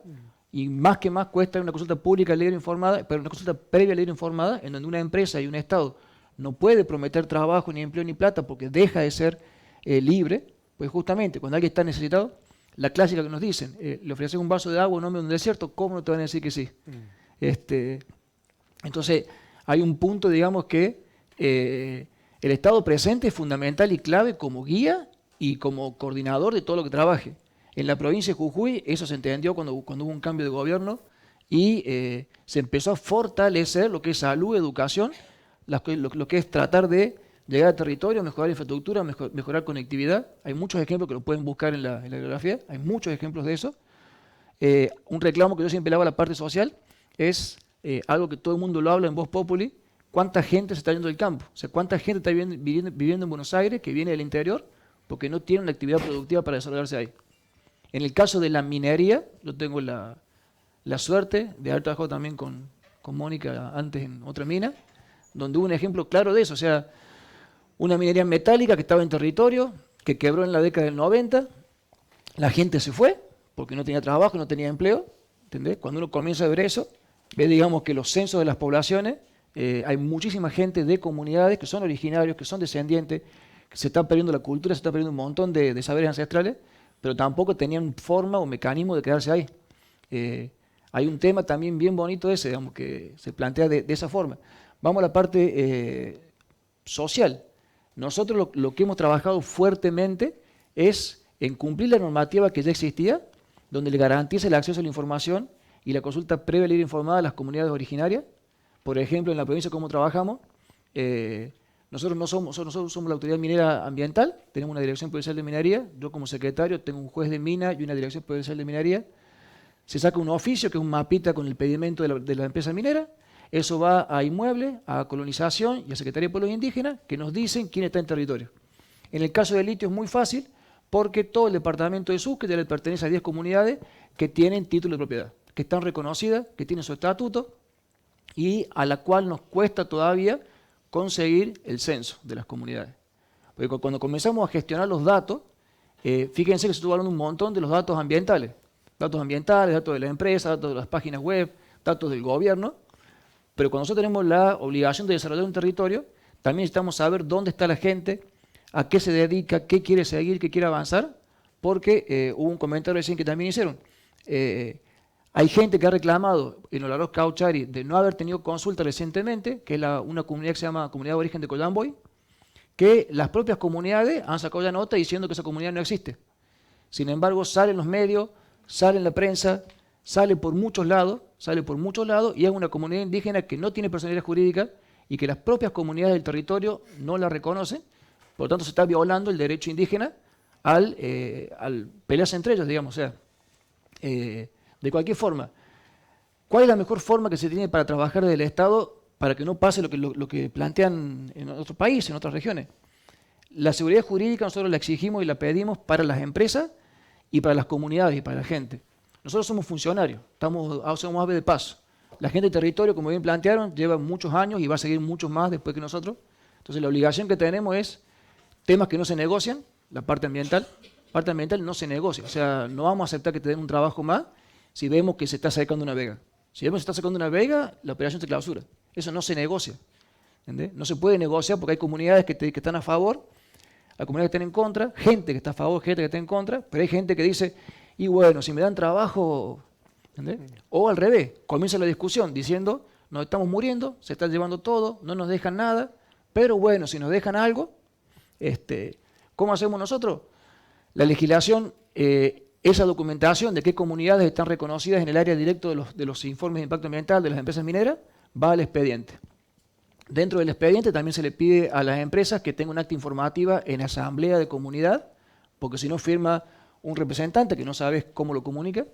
y más cuesta en una consulta pública libre informada, pero una consulta previa libre informada, en donde una empresa y un Estado no puede prometer trabajo, ni empleo, ni plata, porque deja de ser libre. Pues justamente cuando alguien está necesitado, la clásica que nos dicen, le ofreces un vaso de agua a un hombre en un desierto, ¿cómo no te van a decir que sí? Entonces hay un punto, digamos, que el Estado presente es fundamental y clave como guía y como coordinador de todo lo que trabaje. En la provincia de Jujuy eso se entendió cuando hubo un cambio de gobierno y se empezó a fortalecer lo que es salud, educación, lo que es tratar de llegar al territorio, mejorar infraestructura, mejorar conectividad. Hay muchos ejemplos que lo pueden buscar en la bibliografía, hay muchos ejemplos de eso. Un reclamo que yo siempre le hago a la parte social es algo que todo el mundo lo habla en Voz Populi: ¿cuánta gente se está yendo del campo? O sea, ¿cuánta gente está viviendo en Buenos Aires, que viene del interior, porque no tiene una actividad productiva para desarrollarse ahí? En el caso de la minería, yo tengo la suerte de haber trabajado también con Mónica antes en otra mina, donde hubo un ejemplo claro de eso. O sea, una minería metálica que estaba en territorio, que quebró en la década del 90, la gente se fue porque no tenía trabajo, no tenía empleo, ¿entendés? Cuando uno comienza a ver eso, ve, digamos, que los censos de las poblaciones, hay muchísima gente de comunidades que son originarios, que son descendientes, que se está perdiendo la cultura, se está perdiendo un montón de saberes ancestrales, pero tampoco tenían forma o mecanismo de quedarse ahí. Hay un tema también bien bonito ese, digamos, que se plantea de esa forma. Vamos a la parte social. Nosotros lo que hemos trabajado fuertemente es en cumplir la normativa que ya existía, donde le garantice el acceso a la información y la consulta previa libre informada a las comunidades originarias. Por ejemplo, en la provincia, ¿cómo trabajamos? Nosotros somos la autoridad minera ambiental, tenemos una dirección provincial de minería, yo como secretario tengo un juez de mina y una dirección provincial de minería. Se saca un oficio, que es un mapita con el pedimento de la empresa minera. Eso va a Inmueble, a Colonización y a Secretaría de Pueblos Indígenas, que nos dicen quién está en territorio. En el caso del litio es muy fácil, porque todo el departamento de Sucre ya le pertenece a 10 comunidades que tienen título de propiedad, que están reconocidas, que tienen su estatuto, y a la cual nos cuesta todavía conseguir el censo de las comunidades. Porque cuando comenzamos a gestionar los datos, fíjense que se estuvo hablando un montón de los datos ambientales, datos de la empresa, datos de las páginas web, datos del gobierno. Pero cuando nosotros tenemos la obligación de desarrollar un territorio, también necesitamos saber dónde está la gente, a qué se dedica, qué quiere seguir, qué quiere avanzar, porque hubo un comentario recién que también hicieron. Hay gente que ha reclamado en Olaroz Cauchari de no haber tenido consulta recientemente, que es una comunidad que se llama Comunidad de Origen de Coyamboy, que las propias comunidades han sacado ya nota diciendo que esa comunidad no existe. Sin embargo, sale en los medios, sale en la prensa, sale por muchos lados, y es una comunidad indígena que no tiene personalidad jurídica y que las propias comunidades del territorio no la reconocen. Por lo tanto, se está violando el derecho indígena al pelearse entre ellos, digamos. O sea, de cualquier forma, ¿cuál es la mejor forma que se tiene para trabajar desde el Estado para que no pase lo que plantean en otros países, en otras regiones? La seguridad jurídica nosotros la exigimos y la pedimos para las empresas y para las comunidades y para la gente. Nosotros somos funcionarios, somos aves de paso. La gente del territorio, como bien plantearon, lleva muchos años y va a seguir muchos más después que nosotros. Entonces la obligación que tenemos es temas que no se negocian, la parte ambiental no se negocia. O sea, no vamos a aceptar que te den un trabajo más si vemos que se está secando una vega. Si vemos que se está secando una vega, la operación se clausura. Eso no se negocia. ¿Entendés? No se puede negociar porque hay comunidades que están a favor, hay comunidades que están en contra, gente que está a favor, gente que está en contra, pero hay gente que dice, y bueno, si me dan trabajo, ¿entendés? O al revés, comienza la discusión diciendo, nos estamos muriendo, se está llevando todo, no nos dejan nada, pero bueno, si nos dejan algo, ¿cómo hacemos nosotros? La legislación, esa documentación de qué comunidades están reconocidas en el área directo de los informes de impacto ambiental de las empresas mineras, va al expediente. Dentro del expediente también se le pide a las empresas que tengan un acta informativa en asamblea de comunidad, porque si no firma un representante que no sabes cómo lo comunica.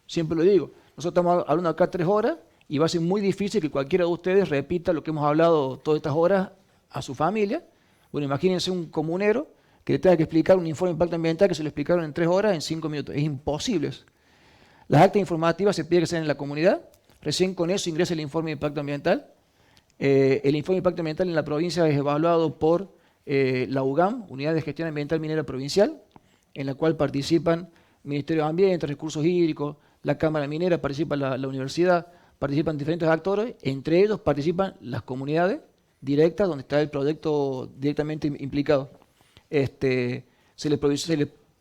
Siempre lo digo, nosotros estamos hablando acá 3 horas y va a ser muy difícil que cualquiera de ustedes repita lo que hemos hablado todas estas horas a su familia. Bueno, imagínense un comunero que le tenga que explicar un informe de impacto ambiental que se lo explicaron en 3 horas, en 5 minutos. Es imposible eso. Las actas informativas se pide que sean en la comunidad, recién con eso ingresa el informe de impacto ambiental. El informe de impacto ambiental en la provincia es evaluado por la UGAM, Unidad de Gestión Ambiental Minera Provincial, en la cual participan Ministerio de Ambiente, Recursos Hídricos, la Cámara Minera, participa la universidad, participan diferentes actores, entre ellos participan las comunidades directas donde está el proyecto directamente implicado. Se le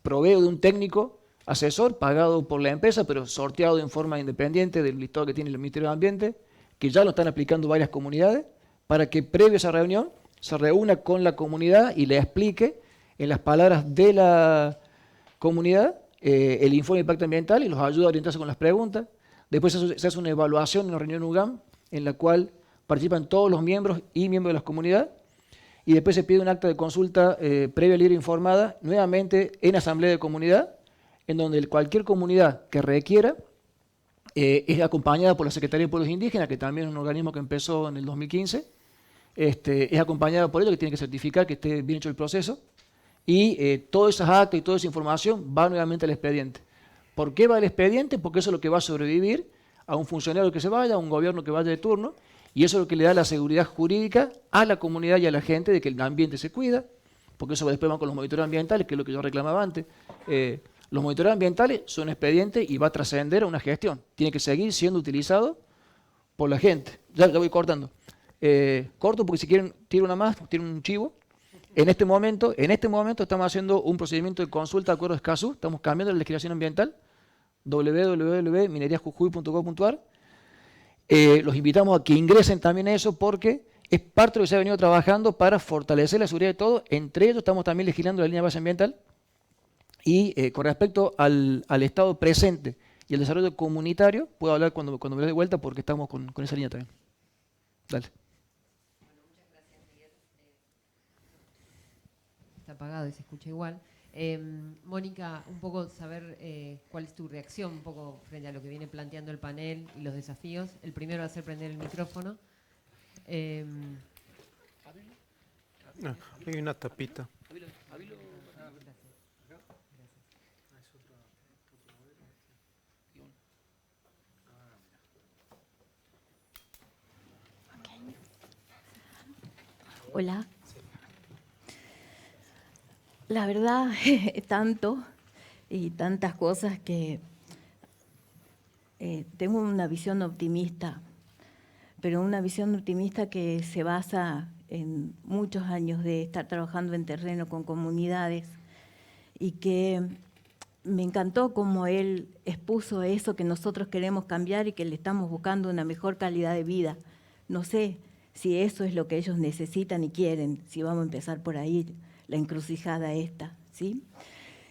provee de un técnico asesor pagado por la empresa, pero sorteado en forma independiente del listado que tiene el Ministerio de Ambiente, que ya lo están aplicando varias comunidades, para que previo a esa reunión se reúna con la comunidad y le explique en las palabras de la comunidad el informe de impacto ambiental y los ayuda a orientarse con las preguntas. Después se hace una evaluación en la reunión UGAM, en la cual participan todos los miembros y miembros de las comunidades, y después se pide un acta de consulta previa libre informada, nuevamente en asamblea de comunidad, en donde cualquier comunidad que requiera es acompañada por la Secretaría de Pueblos Indígenas, que también es un organismo que empezó en el 2015, es acompañada por ellos, que tiene que certificar que esté bien hecho el proceso, y todas esas actas y toda esa información va nuevamente al expediente. ¿Por qué va al expediente? Porque eso es lo que va a sobrevivir a un funcionario que se vaya, a un gobierno que vaya de turno, y eso es lo que le da la seguridad jurídica a la comunidad y a la gente de que el ambiente se cuida, porque eso después van con los monitores ambientales, que es lo que yo reclamaba antes. Los monitores ambientales son expedientes y va a trascender a una gestión. Tiene que seguir siendo utilizado por la gente. Ya voy cortando. Corto porque si quieren, tiro una más, tiro un chivo. En este momento estamos haciendo un procedimiento de consulta de acuerdo a Escazú, estamos cambiando la legislación ambiental, www.mineriasjujuy.gov.ar. Los invitamos a que ingresen también a eso porque es parte de lo que se ha venido trabajando para fortalecer la seguridad de todo. Entre ellos estamos también legislando la línea de base ambiental y con respecto al estado presente y el desarrollo comunitario, puedo hablar cuando me dé vuelta porque estamos con esa línea también. Dale. Está apagado y se escucha igual. Mónica, un poco saber cuál es tu reacción un poco frente a lo que viene planteando el panel y los desafíos. El primero va a ser prender el micrófono. Hay una tapita. Hola. La verdad, tanto y tantas cosas que tengo una visión optimista, pero una visión optimista que se basa en muchos años de estar trabajando en terreno con comunidades y que me encantó cómo él expuso eso que nosotros queremos cambiar y que le estamos buscando una mejor calidad de vida. No sé si eso es lo que ellos necesitan y quieren, si vamos a empezar por ahí, la encrucijada esta, ¿sí?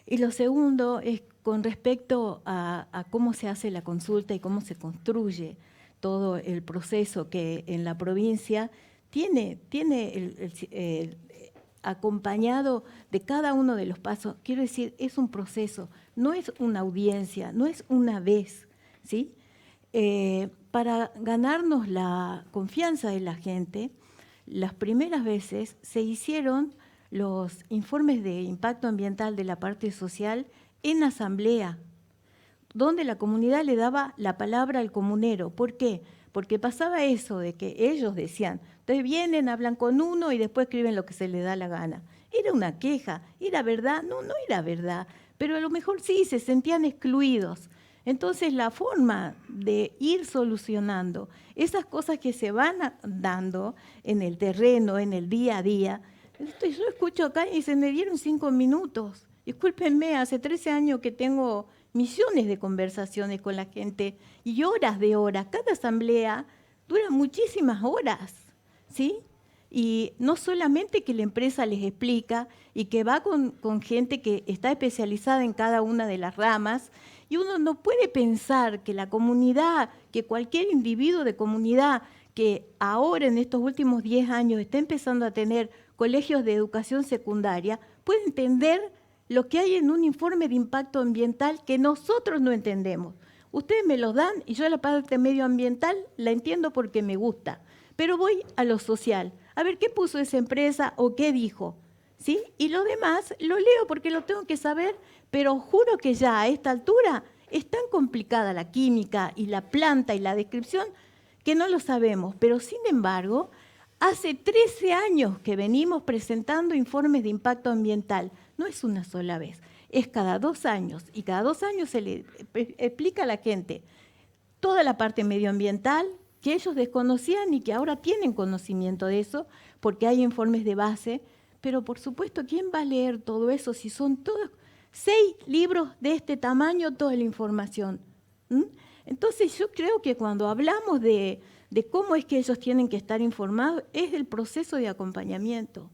Y lo segundo es con respecto a cómo se hace la consulta y cómo se construye todo el proceso que en la provincia tiene acompañado de cada uno de los pasos. Quiero decir, es un proceso, no es una audiencia, no es una vez, ¿sí? Para ganarnos la confianza de la gente, las primeras veces se hicieron los informes de impacto ambiental de la parte social en asamblea, donde la comunidad le daba la palabra al comunero. ¿Por qué? Porque pasaba eso de que ellos decían, entonces vienen, hablan con uno y después escriben lo que se les da la gana. Era una queja, ¿era verdad? No, no era verdad, pero a lo mejor sí, se sentían excluidos. Entonces la forma de ir solucionando esas cosas que se van dando en el terreno, en el día a día. Yo escucho acá y se me dieron 5 minutos. Discúlpenme, hace 13 años que tengo millones de conversaciones con la gente y horas de horas. Cada asamblea dura muchísimas horas, ¿sí? Y no solamente que la empresa les explica y que va con gente que está especializada en cada una de las ramas, y uno no puede pensar que la comunidad, que cualquier individuo de comunidad que ahora en estos últimos 10 años está empezando a tener colegios de educación secundaria, puede entender lo que hay en un informe de impacto ambiental que nosotros no entendemos. Ustedes me los dan y yo la parte medioambiental la entiendo porque me gusta, pero voy a lo social, a ver qué puso esa empresa o qué dijo, ¿sí? Y lo demás lo leo porque lo tengo que saber, pero juro que ya a esta altura es tan complicada la química y la planta y la descripción que no lo sabemos, pero sin embargo, hace 13 años que venimos presentando informes de impacto ambiental, no es una sola vez, es cada 2 años, y cada 2 años se le explica a la gente toda la parte medioambiental que ellos desconocían y que ahora tienen conocimiento de eso, porque hay informes de base, pero por supuesto, ¿quién va a leer todo eso si son todos 6 libros de este tamaño, toda la información? Entonces yo creo que cuando hablamos de cómo es que ellos tienen que estar informados, es el proceso de acompañamiento.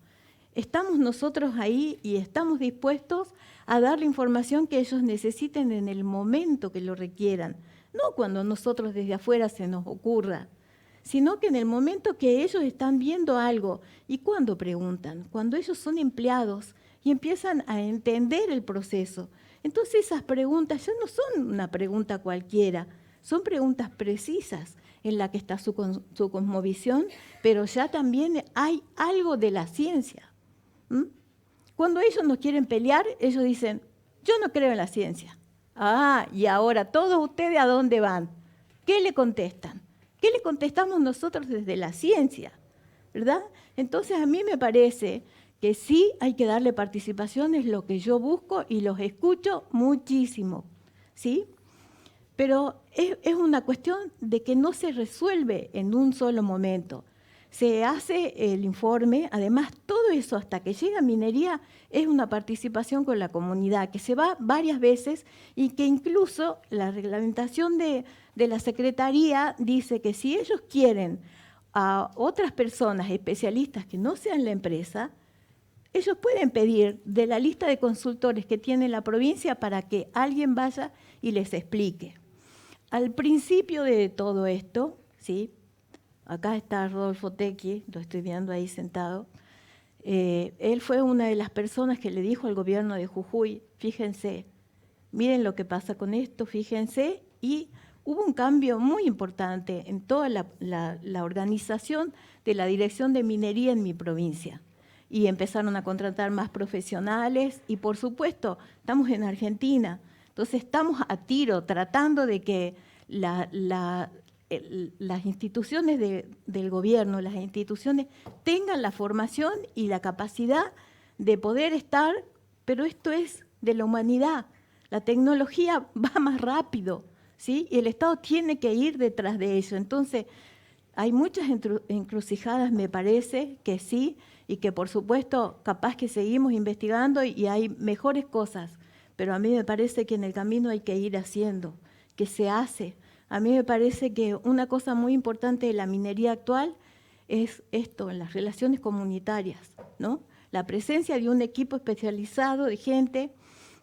Estamos nosotros ahí y estamos dispuestos a dar la información que ellos necesiten en el momento que lo requieran, no cuando nosotros desde afuera se nos ocurra, sino que en el momento que ellos están viendo algo. ¿Y cuándo preguntan? Cuando ellos son empleados y empiezan a entender el proceso. Entonces esas preguntas ya no son una pregunta cualquiera, son preguntas precisas en la que está su cosmovisión, pero ya también hay algo de la ciencia. Cuando ellos nos quieren pelear, ellos dicen, yo no creo en la ciencia. Ah, y ahora todos ustedes ¿a dónde van? ¿Qué le contestan? ¿Qué le contestamos nosotros desde la ciencia? ¿Verdad? Entonces a mí me parece que sí hay que darle participación, es lo que yo busco y los escucho muchísimo, ¿sí? Pero es una cuestión de que no se resuelve en un solo momento. Se hace el informe, además todo eso hasta que llega a minería es una participación con la comunidad que se va varias veces y que incluso la reglamentación de la Secretaría dice que si ellos quieren a otras personas especialistas que no sean la empresa, ellos pueden pedir de la lista de consultores que tiene la provincia para que alguien vaya y les explique. Al principio de todo esto, ¿sí? Acá está Rodolfo Tequi, lo estoy viendo ahí sentado. Él fue una de las personas que le dijo al gobierno de Jujuy, fíjense, miren lo que pasa con esto, fíjense, y hubo un cambio muy importante en toda la organización de la Dirección de Minería en mi provincia. Y empezaron a contratar más profesionales y, por supuesto, estamos en Argentina. Entonces, estamos a tiro tratando de que las instituciones del gobierno, las instituciones tengan la formación y la capacidad de poder estar, pero esto es de la humanidad. La tecnología va más rápido, ¿sí? Y el Estado tiene que ir detrás de eso. Entonces, hay muchas encrucijadas, me parece, que sí, y que por supuesto capaz que seguimos investigando y hay mejores cosas, pero a mí me parece que en el camino hay que ir haciendo, que se hace. A mí me parece que una cosa muy importante de la minería actual es esto, en las relaciones comunitarias, ¿no? La presencia de un equipo especializado de gente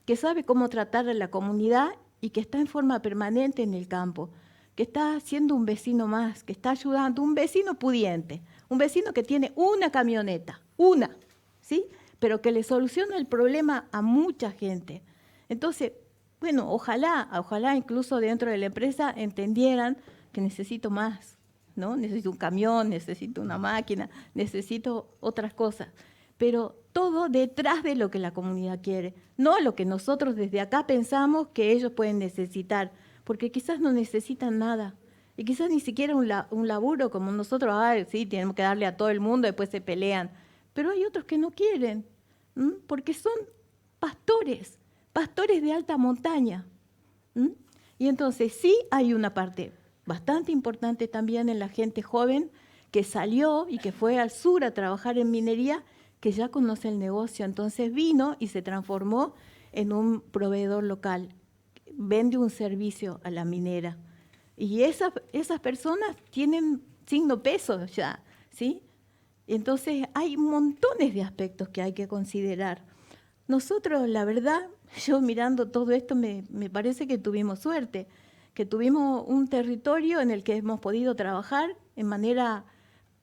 que sabe cómo tratar a la comunidad y que está en forma permanente en el campo, que está siendo un vecino más, que está ayudando, un vecino pudiente, un vecino que tiene una camioneta, una, ¿sí? Pero que le soluciona el problema a mucha gente. Entonces, bueno, ojalá incluso dentro de la empresa entendieran que necesito más, ¿no? Necesito un camión, necesito una máquina, necesito otras cosas. Pero todo detrás de lo que la comunidad quiere, no lo que nosotros desde acá pensamos que ellos pueden necesitar, porque quizás no necesitan nada. Y quizás ni siquiera un laburo como nosotros, sí, tenemos que darle a todo el mundo, después se pelean. Pero hay otros que no quieren, porque son pastores de alta montaña. Y entonces sí hay una parte bastante importante también en la gente joven que salió y que fue al sur a trabajar en minería, que ya conoce el negocio. Entonces vino y se transformó en un proveedor local, vende un servicio a la minera. Y esas personas tienen signo peso ya, ¿sí? Entonces hay montones de aspectos que hay que considerar. Nosotros, la verdad, yo mirando todo esto me parece que tuvimos suerte, que tuvimos un territorio en el que hemos podido trabajar en manera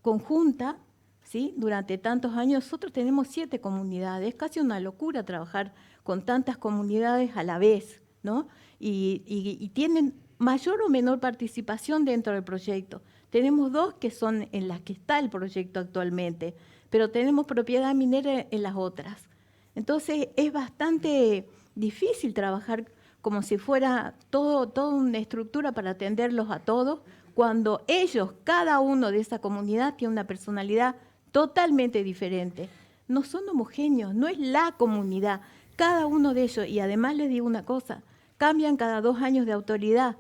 conjunta, ¿sí? Durante tantos años. Nosotros tenemos 7 comunidades, es casi una locura trabajar con tantas comunidades a la vez, ¿no? Y tienen mayor o menor participación dentro del proyecto. Tenemos 2 que son en las que está el proyecto actualmente, pero tenemos propiedad minera en las otras. Entonces es bastante difícil trabajar como si fuera toda una estructura para atenderlos a todos, cuando ellos, cada uno de esa comunidad, tiene una personalidad totalmente diferente. No son homogéneos, no es la comunidad, cada uno de ellos. Y además les digo una cosa, cambian cada 2 años de autoridad,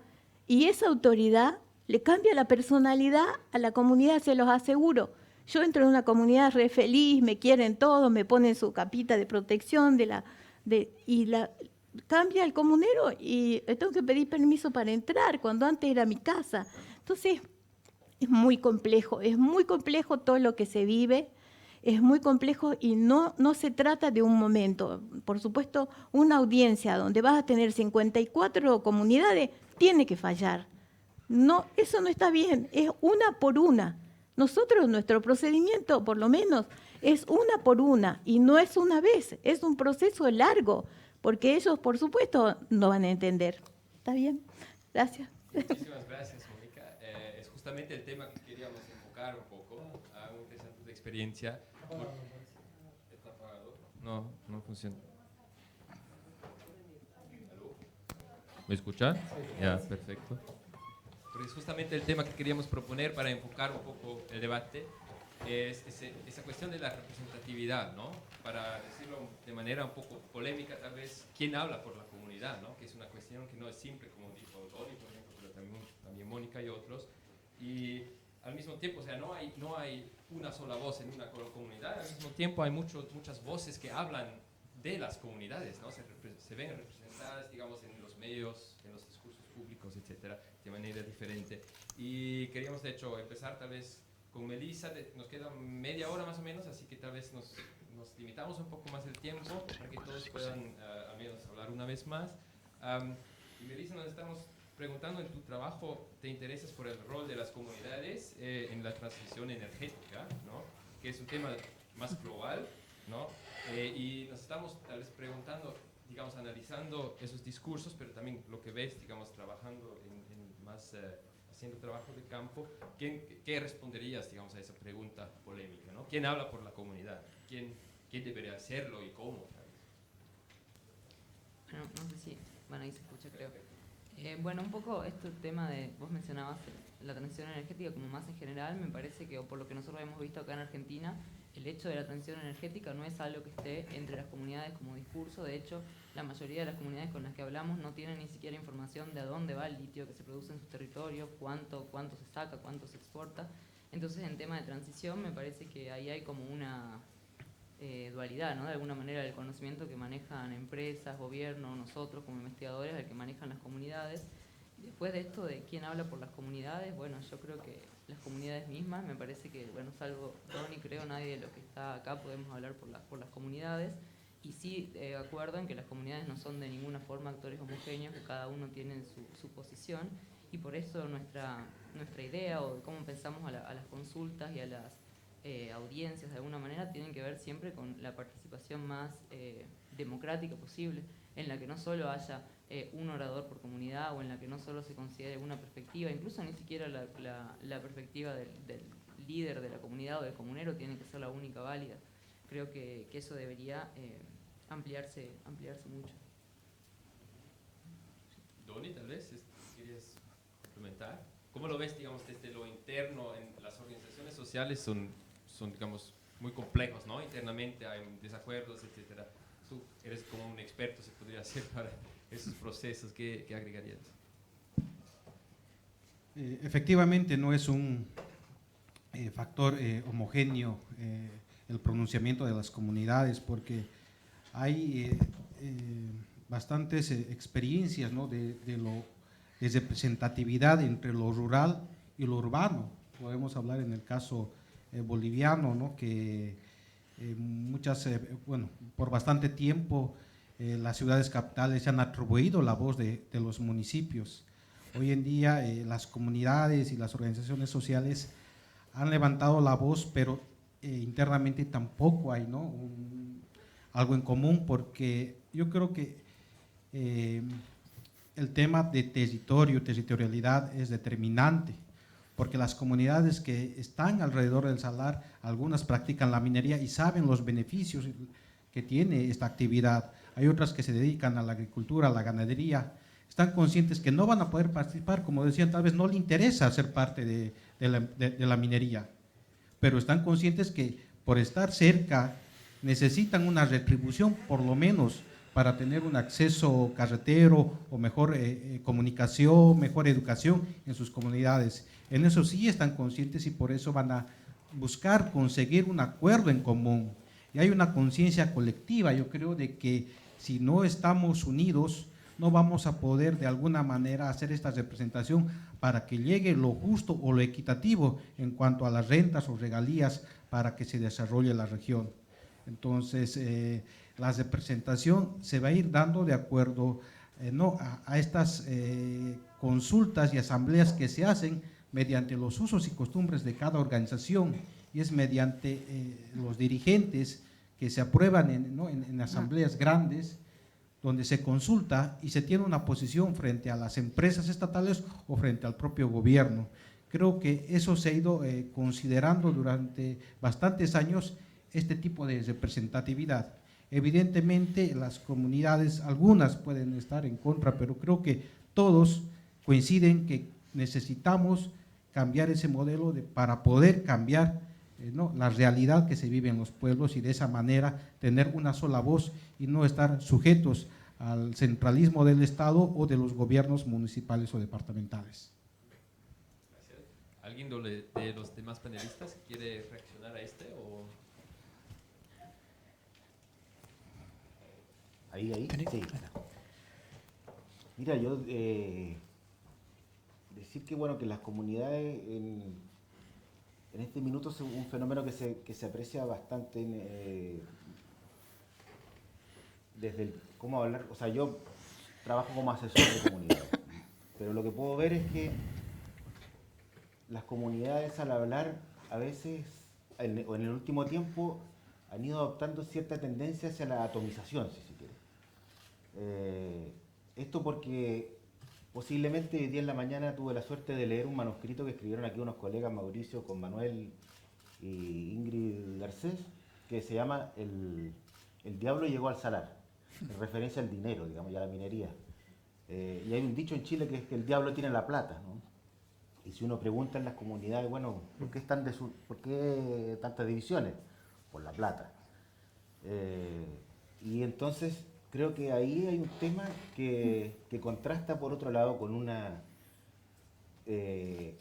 y esa autoridad le cambia la personalidad a la comunidad, se los aseguro. Yo entro en una comunidad re feliz, me quieren todos, me ponen su capita de protección, cambia el comunero y tengo que pedir permiso para entrar, cuando antes era mi casa. Entonces, es muy complejo todo lo que se vive, es muy complejo y no se trata de un momento. Por supuesto, una audiencia donde vas a tener 54 comunidades tiene que fallar. No, eso no está bien, es una por una. Nosotros, nuestro procedimiento, por lo menos, es una por una y no es una vez, es un proceso largo, porque ellos, por supuesto, no van a entender. ¿Está bien? Gracias. Muchísimas gracias, Mónica. Es justamente el tema que queríamos enfocar un poco. Muy interesante tu experiencia. ¿Está apagado? No funciona. ¿Aló? ¿Me escucha? Ya, perfecto. Pero es justamente el tema que queríamos proponer para enfocar un poco el debate, es esa cuestión de la representatividad, ¿no? Para decirlo de manera un poco polémica, tal vez, ¿quién habla por la comunidad, ¿no? Que es una cuestión que no es simple, como dijo Doni, por ejemplo, pero también Mónica y otros. Y al mismo tiempo, o sea, no hay una sola voz en una comunidad, al mismo tiempo hay muchas voces que hablan de las comunidades, ¿no? Se ven representadas, digamos, en los medios, en los discursos públicos, etcétera, de manera diferente. Y queríamos, de hecho, empezar tal vez con Melissa. Nos queda media hora más o menos, así que tal vez nos limitamos un poco más el tiempo para que todos puedan al menos hablar una vez más. Y Melissa, nos estamos preguntando, en tu trabajo te interesas por el rol de las comunidades en la transición energética, ¿no? Que es un tema más global, ¿no? Y nos estamos tal vez preguntando, digamos, analizando esos discursos, pero también lo que ves, digamos, trabajando haciendo trabajo de campo, ¿qué responderías, digamos, a esa pregunta polémica, ¿no? ¿Quién habla por la comunidad? ¿Quién debería hacerlo y cómo? Bueno, no sé si, ahí se escucha, creo. Bueno, un poco este tema de, vos mencionabas la transición energética como más en general, me parece que, o por lo que nosotros hemos visto acá en Argentina, el hecho de la transición energética no es algo que esté entre las comunidades como discurso. De hecho, la mayoría de las comunidades con las que hablamos no tienen ni siquiera información de a dónde va el litio que se produce en sus territorios, cuánto se saca, cuánto se exporta. Entonces, en tema de transición, me parece que ahí hay como una dualidad, ¿no? De alguna manera, el conocimiento que manejan empresas, gobierno, nosotros como investigadores, el que manejan las comunidades. Después de esto de quién habla por las comunidades, bueno, yo creo que las comunidades mismas, me parece que, bueno, salvo Ronnie, creo, nadie de los que está acá podemos hablar por las comunidades. Y sí, de acuerdo en que las comunidades no son de ninguna forma actores homogéneos, que cada uno tiene su posición, y por eso nuestra idea o cómo pensamos a las consultas y a las audiencias de alguna manera tienen que ver siempre con la participación más democrática posible, en la que no solo haya un orador por comunidad o en la que no solo se considere una perspectiva, incluso ni siquiera la perspectiva del líder de la comunidad o del comunero tiene que ser la única válida. Creo que eso debería ampliarse mucho. Doni, tal vez, ¿querías complementar? ¿Cómo lo ves, digamos, desde lo interno? En las organizaciones sociales son digamos, muy complejos, ¿no? Internamente hay desacuerdos, etcétera. Tú eres como un experto, se podría decir, para esos procesos. ¿Qué agregarías? Efectivamente, no es un factor homogéneo el pronunciamiento de las comunidades, porque hay bastantes experiencias, ¿no? de representatividad entre lo rural y lo urbano. podemos hablar en el caso boliviano, ¿no? Que bueno, por bastante tiempo las ciudades capitales se han atribuido la voz de los municipios. Hoy en día las comunidades y las organizaciones sociales han levantado la voz, pero internamente tampoco hay, ¿no? Algo en común, porque yo creo que el tema de territorialidad es determinante, porque las comunidades que están alrededor del salar, algunas practican la minería y saben los beneficios que tiene esta actividad. Hay otras que se dedican a la agricultura, a la ganadería, están conscientes que no van a poder participar, como decían, tal vez no les interesa ser parte de la minería, pero están conscientes que por estar cerca necesitan una retribución, por lo menos, para tener un acceso carretero o mejor comunicación, mejor educación en sus comunidades. En eso sí están conscientes y por eso van a buscar conseguir un acuerdo en común. Y hay una conciencia colectiva, yo creo, de que si no estamos unidos, no vamos a poder de alguna manera hacer esta representación para que llegue lo justo o lo equitativo en cuanto a las rentas o regalías para que se desarrolle la región. Entonces, la representación se va a ir dando de acuerdo a estas consultas y asambleas que se hacen mediante los usos y costumbres de cada organización, y es mediante los dirigentes que se aprueban en asambleas grandes, donde se consulta y se tiene una posición frente a las empresas estatales o frente al propio gobierno. Creo que eso se ha ido considerando durante bastantes años, este tipo de representatividad. Evidentemente las comunidades, algunas pueden estar en contra, pero creo que todos coinciden que necesitamos cambiar ese modelo para poder cambiar la realidad que se vive en los pueblos y de esa manera tener una sola voz y no estar sujetos al centralismo del Estado o de los gobiernos municipales o departamentales. Gracias. ¿Alguien de los demás panelistas quiere reaccionar a este? Ahí, sí. Mira, yo decir que bueno, que las comunidades en este minuto es un fenómeno que se aprecia bastante desde el cómo hablar, o sea, yo trabajo como asesor de comunidades, pero lo que puedo ver es que las comunidades al hablar a veces, o en el último tiempo, han ido adoptando cierta tendencia hacia la atomización, si se quiere. Esto porque posiblemente hoy día en la mañana tuve la suerte de leer un manuscrito que escribieron aquí unos colegas, Mauricio con Manuel y Ingrid Garcés, que se llama El diablo llegó al salar, en referencia al dinero, digamos, y a la minería. Y hay un dicho en Chile que es que el diablo tiene la plata, ¿no? Y si uno pregunta en las comunidades, bueno, ¿por qué tantas divisiones? Por la plata. Y entonces creo que ahí hay un tema que contrasta por otro lado con un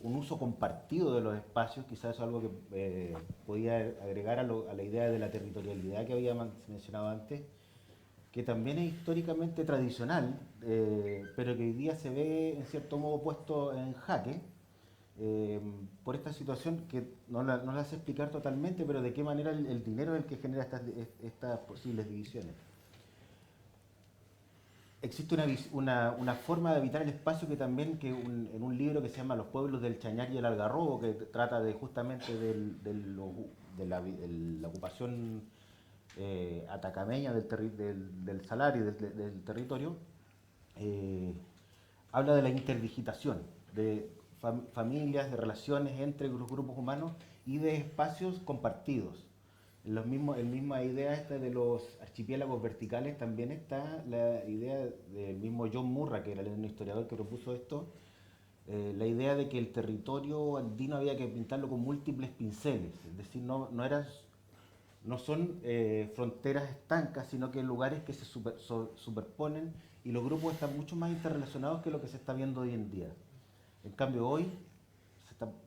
uso compartido de los espacios, quizás eso es algo que podía agregar a la idea de la territorialidad que había mencionado antes, que también es históricamente tradicional, pero que hoy día se ve en cierto modo puesto en jaque por esta situación que no la sé explicar totalmente, pero de qué manera el dinero es el que genera estas posibles divisiones. Existe una forma de habitar el espacio que también, en un libro que se llama Los pueblos del Chañar y el Algarrobo, que trata justamente de la ocupación atacameña del salar y del territorio, habla de la interdigitación, de familias, de relaciones entre los grupos humanos y de espacios compartidos. La misma idea esta de los archipiélagos verticales también está la idea del mismo John Murray, que era un historiador que propuso esto, la idea de que el territorio andino había que pintarlo con múltiples pinceles, es decir, no son fronteras estancas, sino que lugares que se superponen y los grupos están mucho más interrelacionados que lo que se está viendo hoy en día. En cambio, hoy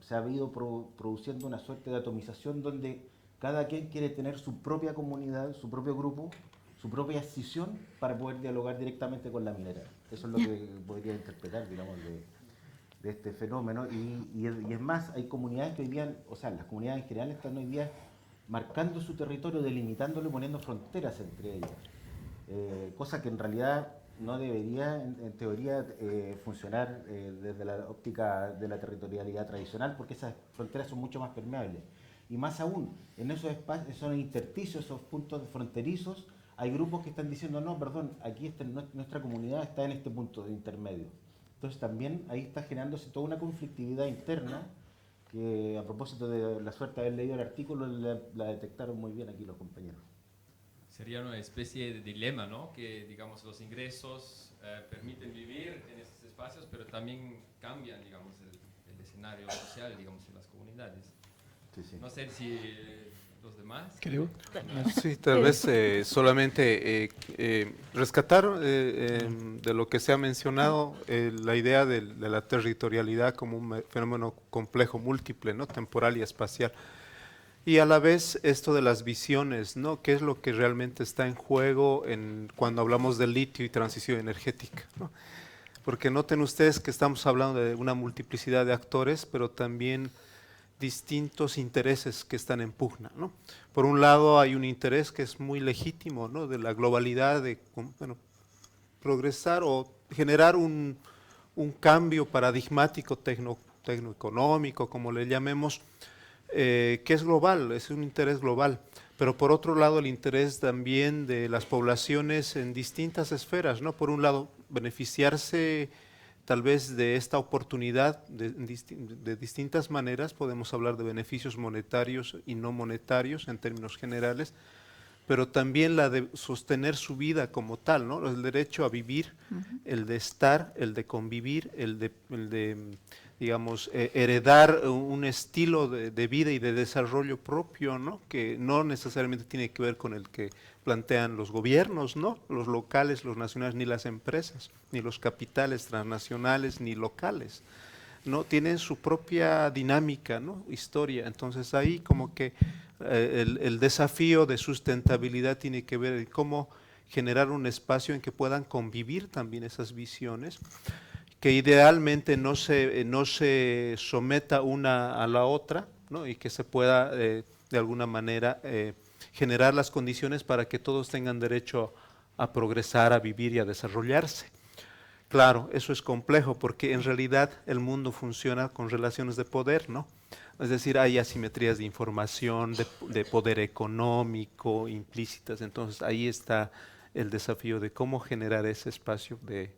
se ha ido produciendo una suerte de atomización donde cada quien quiere tener su propia comunidad, su propio grupo, su propia escisión para poder dialogar directamente con la minera. Eso es lo que podría interpretar, digamos, de este fenómeno y es más, hay comunidades que hoy día, o sea, las comunidades en general están hoy día marcando su territorio, delimitándolo y poniendo fronteras entre ellas, cosa que en realidad no debería, en teoría, funcionar desde la óptica de la territorialidad tradicional, porque esas fronteras son mucho más permeables. Y más aún, en esos espacios, esos intersticios, esos puntos fronterizos, hay grupos que están diciendo, no, perdón, aquí nuestra comunidad está en este punto de intermedio. Entonces también ahí está generándose toda una conflictividad interna, que a propósito de la suerte de haber leído el artículo, la detectaron muy bien aquí los compañeros. Sería una especie de dilema, ¿no? Que, digamos, los ingresos permiten vivir en esos espacios, pero también cambian, digamos, el escenario social, digamos, en las comunidades. Sí, sí. No sé si los demás... Creo. Sí, tal vez solamente rescatar de lo que se ha mencionado la idea de la territorialidad como un fenómeno complejo, múltiple, ¿no? Temporal y espacial. Y a la vez esto de las visiones, ¿no? ¿Qué es lo que realmente está en juego cuando hablamos de litio y transición energética, ¿no? Porque noten ustedes que estamos hablando de una multiplicidad de actores, pero también distintos intereses que están en pugna, ¿no? Por un lado hay un interés que es muy legítimo, ¿no? De la globalidad, de progresar o generar un cambio paradigmático tecnoeconómico, como le llamemos, que es global, es un interés global. Pero por otro lado el interés también de las poblaciones en distintas esferas, ¿no? Por un lado beneficiarse tal vez de esta oportunidad de distintas maneras, podemos hablar de beneficios monetarios y no monetarios en términos generales, pero también la de sostener su vida como tal, ¿no? El derecho a vivir, el de estar, el de convivir, el de digamos, heredar un estilo de vida y de desarrollo propio, ¿no? Que no necesariamente tiene que ver con el que plantean los gobiernos, ¿no? Los locales, los nacionales, ni las empresas, ni los capitales transnacionales, ni locales, ¿no? Tienen su propia dinámica, ¿no? Historia. Entonces ahí como que el desafío de sustentabilidad tiene que ver en cómo generar un espacio en que puedan convivir también esas visiones, que idealmente no se someta una a la otra, ¿no? Y que se pueda de alguna manera generar las condiciones para que todos tengan derecho a progresar, a vivir y a desarrollarse. Claro, eso es complejo porque en realidad el mundo funciona con relaciones de poder, ¿no? Es decir, hay asimetrías de información, de poder económico implícitas, entonces ahí está el desafío de cómo generar ese espacio de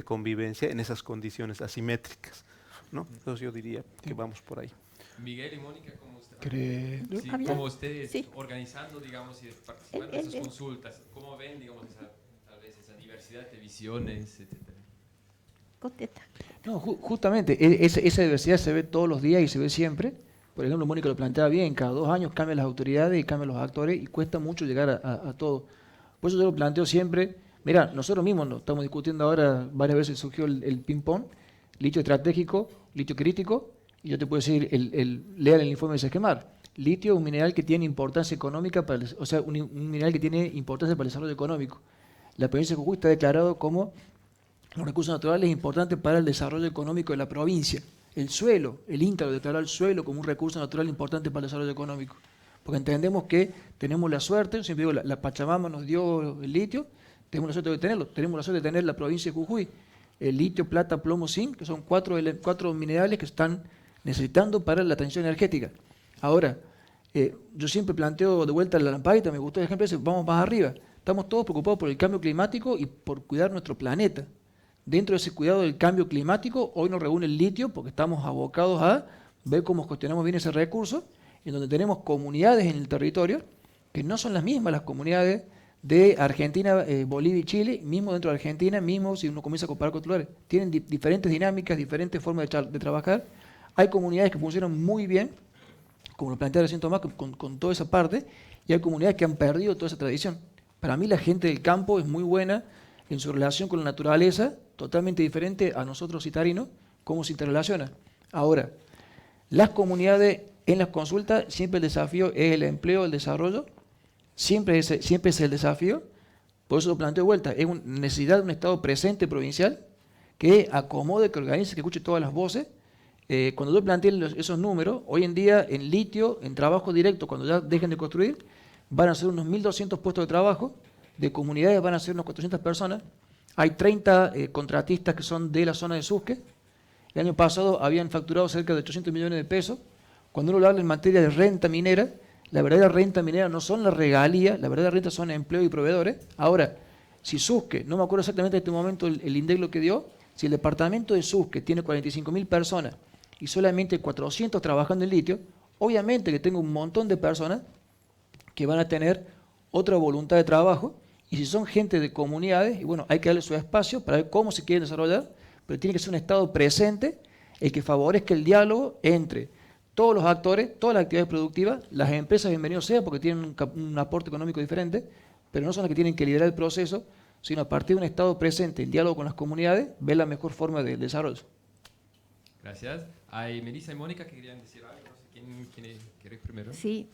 convivencia en esas condiciones asimétricas, ¿no? Entonces yo diría que vamos por ahí. Miguel y Mónica, ¿cómo están? ¿Cree? Sí, ¿cómo ustedes organizando, digamos, y participando en esas consultas? ¿Cómo ven, digamos, tal vez esa diversidad de visiones, etcétera? Contesta. No, justamente, esa diversidad se ve todos los días y se ve siempre. Por ejemplo, Mónica lo planteaba bien, cada 2 años cambian las autoridades y cambian los actores y cuesta mucho llegar a todo. Por eso yo lo planteo siempre. Mira, nosotros mismos lo estamos discutiendo ahora, varias veces surgió el ping-pong, litio estratégico, litio crítico, y yo te puedo decir, lean el informe de Sesquemar. Litio es un mineral que tiene importancia económica, o sea, un mineral que tiene importancia para el desarrollo económico. La provincia de Jujuy está declarado como los recursos naturales importantes para el desarrollo económico de la provincia. El suelo, el INTA lo declaró el suelo como un recurso natural importante para el desarrollo económico. Porque entendemos que tenemos la suerte, yo siempre digo, la Pachamama nos dio el litio, tenemos la suerte de tenerlo, tenemos la suerte de tener la provincia de Jujuy, el litio, plata, plomo, zinc, que son 4 minerales que están necesitando para la transición energética. Ahora, yo siempre planteo de vuelta la lamparita, me gustó el ejemplo ese, vamos más arriba. Estamos todos preocupados por el cambio climático y por cuidar nuestro planeta. Dentro de ese cuidado del cambio climático, hoy nos reúne el litio porque estamos abocados a ver cómo gestionamos bien ese recurso, en donde tenemos comunidades en el territorio que no son las mismas las comunidades de Argentina, Bolivia y Chile, mismo dentro de Argentina, mismo si uno comienza a comparar con otros lugares. Tienen diferentes dinámicas, diferentes formas de trabajar. Hay comunidades que funcionan muy bien, como lo plantea recién Tomás, con toda esa parte, y hay comunidades que han perdido toda esa tradición. Para mí la gente del campo es muy buena en su relación con la naturaleza, totalmente diferente a nosotros citarinos, cómo se interrelaciona. Ahora, las comunidades en las consultas, siempre el desafío es el empleo, el desarrollo, siempre es el desafío, por eso lo planteo de vuelta, es una necesidad de un Estado presente provincial que acomode, que organice, que escuche todas las voces, Cuando yo planteé esos números, hoy en día en litio, en trabajo directo, cuando ya dejen de construir, van a ser unos 1.200 puestos de trabajo, de comunidades van a ser unas 400 personas, hay 30 contratistas que son de la zona de Susque. El año pasado habían facturado cerca de 800 millones de pesos. Cuando uno habla en materia de renta minera, la verdadera renta minera no son las regalías, la verdadera renta son empleo y proveedores. Ahora, si Susque, no me acuerdo exactamente en este momento el INDEC lo que dio, si el departamento de Susque tiene 45.000 personas y solamente 400 trabajando en litio, obviamente que tengo un montón de personas que van a tener otra voluntad de trabajo, y si son gente de comunidades, y bueno, hay que darle su espacio para ver cómo se quieren desarrollar, pero tiene que ser un Estado presente, el que favorezca el diálogo entre todos los actores, todas las actividades productivas. Las empresas, bienvenido sea, porque tienen un aporte económico diferente, pero no son las que tienen que liderar el proceso, sino a partir de un Estado presente, en diálogo con las comunidades, ver la mejor forma de desarrollo. Gracias. Hay Melissa y Mónica que querían decir algo. No sé quién quiere primero. Sí,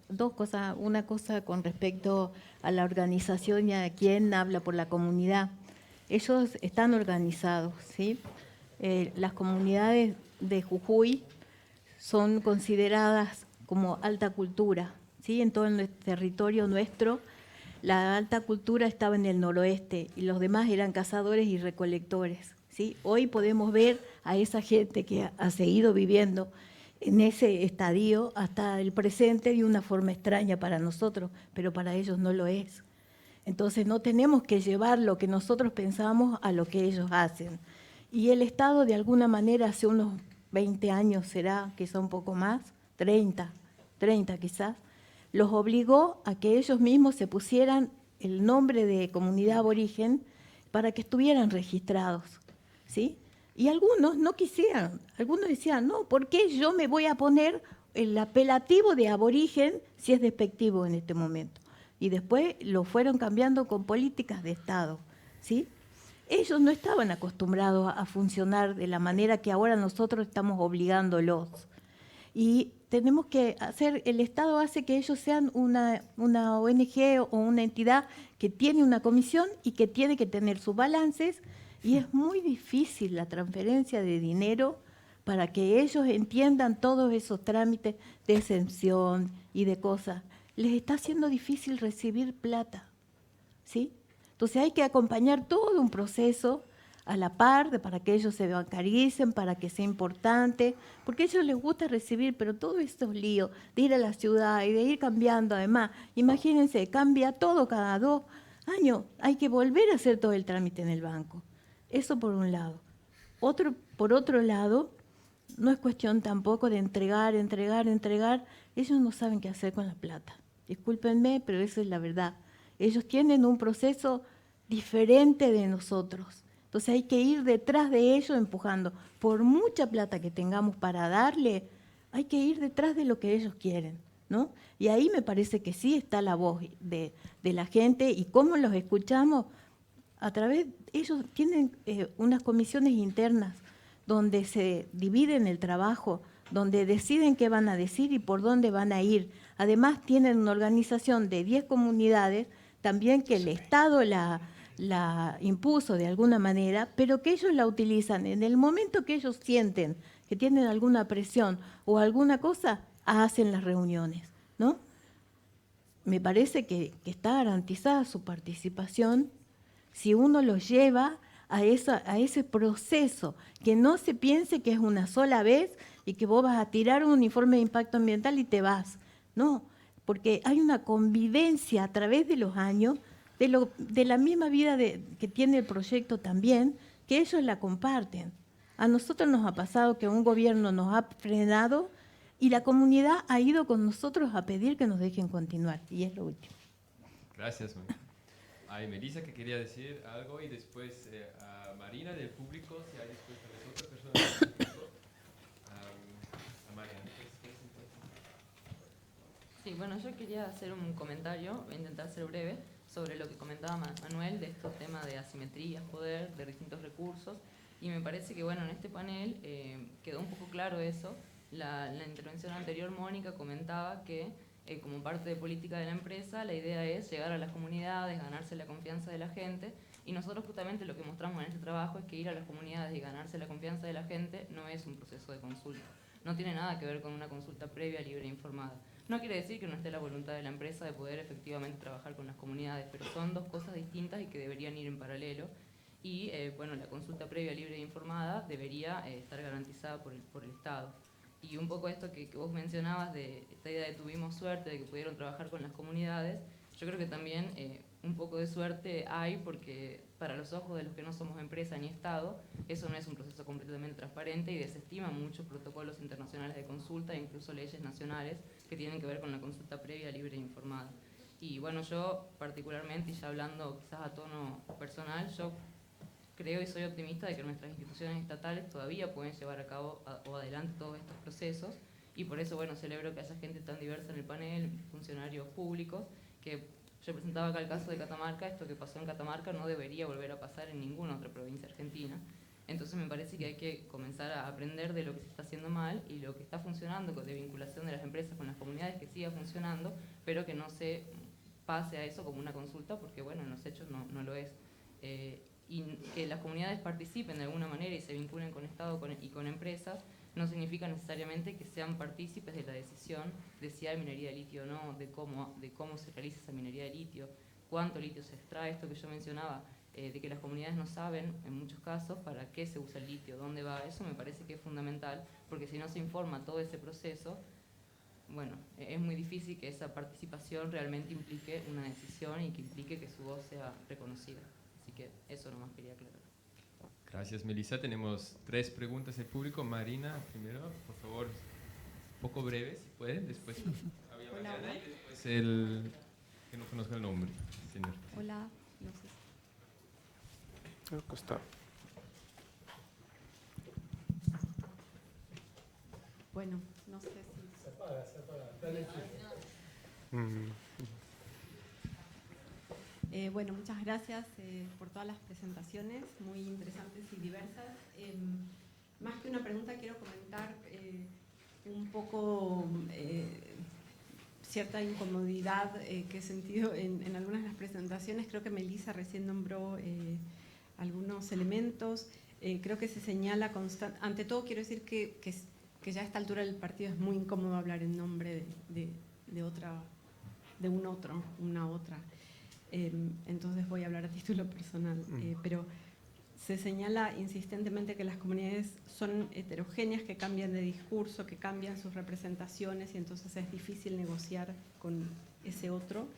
dos cosas. Una cosa con respecto a la organización y a quién habla por la comunidad. Ellos están organizados, ¿sí? Las comunidades de Jujuy son consideradas como alta cultura, ¿sí? En todo el territorio nuestro, la alta cultura estaba en el noroeste y los demás eran cazadores y recolectores, ¿sí? Hoy podemos ver a esa gente que ha seguido viviendo en ese estadio hasta el presente de una forma extraña para nosotros, pero para ellos no lo es. Entonces no tenemos que llevar lo que nosotros pensamos a lo que ellos hacen. Y el Estado de alguna manera hace unos 20 años será, quizá un poco más, 30 quizás, los obligó a que ellos mismos se pusieran el nombre de comunidad aborigen para que estuvieran registrados, ¿sí? Y algunos no quisieran, algunos decían, no, ¿por qué yo me voy a poner el apelativo de aborigen si es despectivo en este momento? Y después lo fueron cambiando con políticas de Estado, ¿sí? Ellos no estaban acostumbrados a funcionar de la manera que ahora nosotros estamos obligándolos. Y tenemos que hacer, el Estado hace que ellos sean una ONG o una entidad que tiene una comisión y que tiene que tener sus balances, y es muy difícil la transferencia de dinero para que ellos entiendan todos esos trámites de exención y de cosas. Les está haciendo difícil recibir plata, ¿sí? Entonces hay que acompañar todo un proceso a la par para que ellos se bancaricen, para que sea importante, porque a ellos les gusta recibir, pero todos estos líos de ir a la ciudad y de ir cambiando, además, imagínense, cambia todo cada 2 años, hay que volver a hacer todo el trámite en el banco. Eso por un lado. Por otro lado, no es cuestión tampoco de entregar, ellos no saben qué hacer con la plata. Discúlpenme, pero esa es la verdad. Ellos tienen un proceso diferente de nosotros. Entonces hay que ir detrás de ellos empujando. Por mucha plata que tengamos para darle, hay que ir detrás de lo que ellos quieren, ¿no? Y ahí me parece que sí está la voz de la gente, y cómo los escuchamos a través, ellos tienen unas comisiones internas donde se dividen el trabajo, donde deciden qué van a decir y por dónde van a ir. Además tienen una organización de 10 comunidades, también que el Estado la impuso de alguna manera, pero que ellos la utilizan en el momento que ellos sienten que tienen alguna presión o alguna cosa, hacen las reuniones, ¿no? Me parece que está garantizada su participación si uno los lleva a ese proceso, que no se piense que es una sola vez y que vos vas a tirar un informe de impacto ambiental y te vas. No, porque hay una convivencia a través de los años, de la misma vida que tiene el proyecto también, que ellos la comparten. A nosotros nos ha pasado que un gobierno nos ha frenado y la comunidad ha ido con nosotros a pedir que nos dejen continuar, y es lo último. Gracias, Mónica. Hay Melissa que quería decir algo, y después a Marina del público, si hay después a las otras personas del público. A Mariana. Sí, bueno, yo quería hacer un comentario, voy a intentar ser breve, sobre lo que comentaba Manuel, de estos temas de asimetrías, poder, de distintos recursos, y me parece que, bueno, en este panel quedó un poco claro eso. La intervención anterior, Mónica comentaba que como parte de política de la empresa, la idea es llegar a las comunidades, ganarse la confianza de la gente, y nosotros justamente lo que mostramos en este trabajo es que ir a las comunidades y ganarse la confianza de la gente no es un proceso de consulta. No tiene nada que ver con una consulta previa, libre e informada. No quiere decir que no esté la voluntad de la empresa de poder efectivamente trabajar con las comunidades, pero son dos cosas distintas y que deberían ir en paralelo. Y bueno, la consulta previa, libre e informada debería estar garantizada por el Estado. Y un poco esto que vos mencionabas de esta idea de tuvimos suerte, de que pudieron trabajar con las comunidades, yo creo que también un poco de suerte hay, porque para los ojos de los que no somos empresa ni Estado, eso no es un proceso completamente transparente y desestima muchos protocolos internacionales de consulta e incluso leyes nacionales que tienen que ver con la consulta previa, libre e informada. Y bueno, yo particularmente, y ya hablando quizás a tono personal, yo creo y soy optimista de que nuestras instituciones estatales todavía pueden llevar a cabo o adelante todos estos procesos, y por eso, bueno, celebro que haya gente tan diversa en el panel, funcionarios públicos, que yo presentaba acá el caso de Catamarca. Esto que pasó en Catamarca no debería volver a pasar en ninguna otra provincia argentina. Entonces me parece que hay que comenzar a aprender de lo que se está haciendo mal y lo que está funcionando de vinculación de las empresas con las comunidades, que siga funcionando, pero que no se pase a eso como una consulta, porque bueno, en los hechos no lo es. Y que las comunidades participen de alguna manera y se vinculen con Estado y con empresas no significa necesariamente que sean partícipes de la decisión de si hay minería de litio o no, de cómo se realiza esa minería de litio, cuánto litio se extrae, esto que yo mencionaba, de que las comunidades no saben, en muchos casos, para qué se usa el litio, dónde va. Eso me parece que es fundamental, porque si no se informa todo ese proceso, bueno, es muy difícil que esa participación realmente implique una decisión y que implique que su voz sea reconocida. Así que eso nomás quería aclarar. Gracias, Melissa. Tenemos 3 preguntas del público. Marina, primero, por favor, un poco breve, si pueden. Después, había Mariana, y después el que no conozca el nombre, señor. Hola, no sé. Acá está. Bueno, no sé si... Se apaga. Bueno, muchas gracias por todas las presentaciones, muy interesantes y diversas. Más que una pregunta, quiero comentar un poco cierta incomodidad que he sentido en algunas de las presentaciones. Creo que Melissa recién nombró algunos elementos. Creo que se señala constante. Ante todo, quiero decir que ya a esta altura del partido es muy incómodo hablar en nombre de una otra. Entonces voy a hablar a título personal, pero se señala insistentemente que las comunidades son heterogéneas, que cambian de discurso, que cambian sus representaciones, y entonces es difícil negociar con ese otro.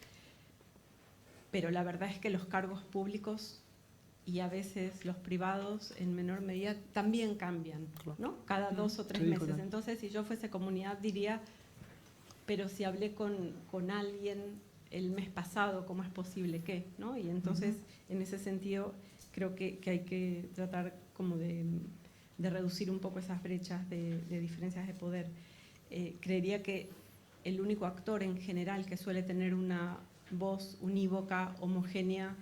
Pero la verdad es que los cargos públicos y a veces los privados en menor medida también cambian, ¿no? Cada 2 o 3 meses. Entonces, si yo fuese comunidad diría, pero si hablé con alguien el mes pasado, ¿cómo es posible que? ¿No? Y entonces, en ese sentido, creo que hay que tratar como de reducir un poco esas brechas de diferencias de poder. Creería que el único actor en general que suele tener una voz unívoca, homogénea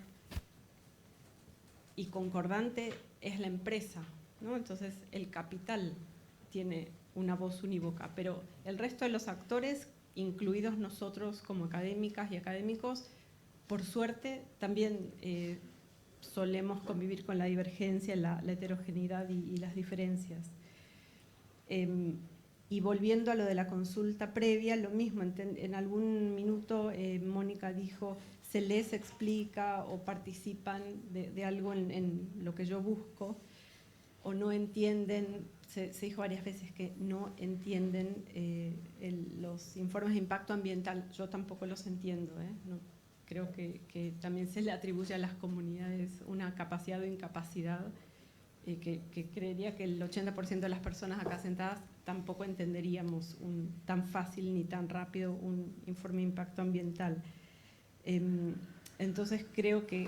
y concordante es la empresa, ¿no? Entonces, el capital tiene una voz unívoca, pero el resto de los actores, incluidos nosotros como académicas y académicos, por suerte también solemos convivir con la divergencia, la heterogeneidad y las diferencias. Y volviendo a lo de la consulta previa, lo mismo, en algún minuto Mónica dijo, se les explica o participan de algo en lo que yo busco, o no entienden. Se dijo varias veces que no entienden los informes de impacto ambiental. Yo tampoco los entiendo, no, creo que también se le atribuye a las comunidades una capacidad o incapacidad, que creería que el 80% de las personas acá sentadas tampoco entenderíamos tan fácil ni tan rápido un informe de impacto ambiental. Entonces creo que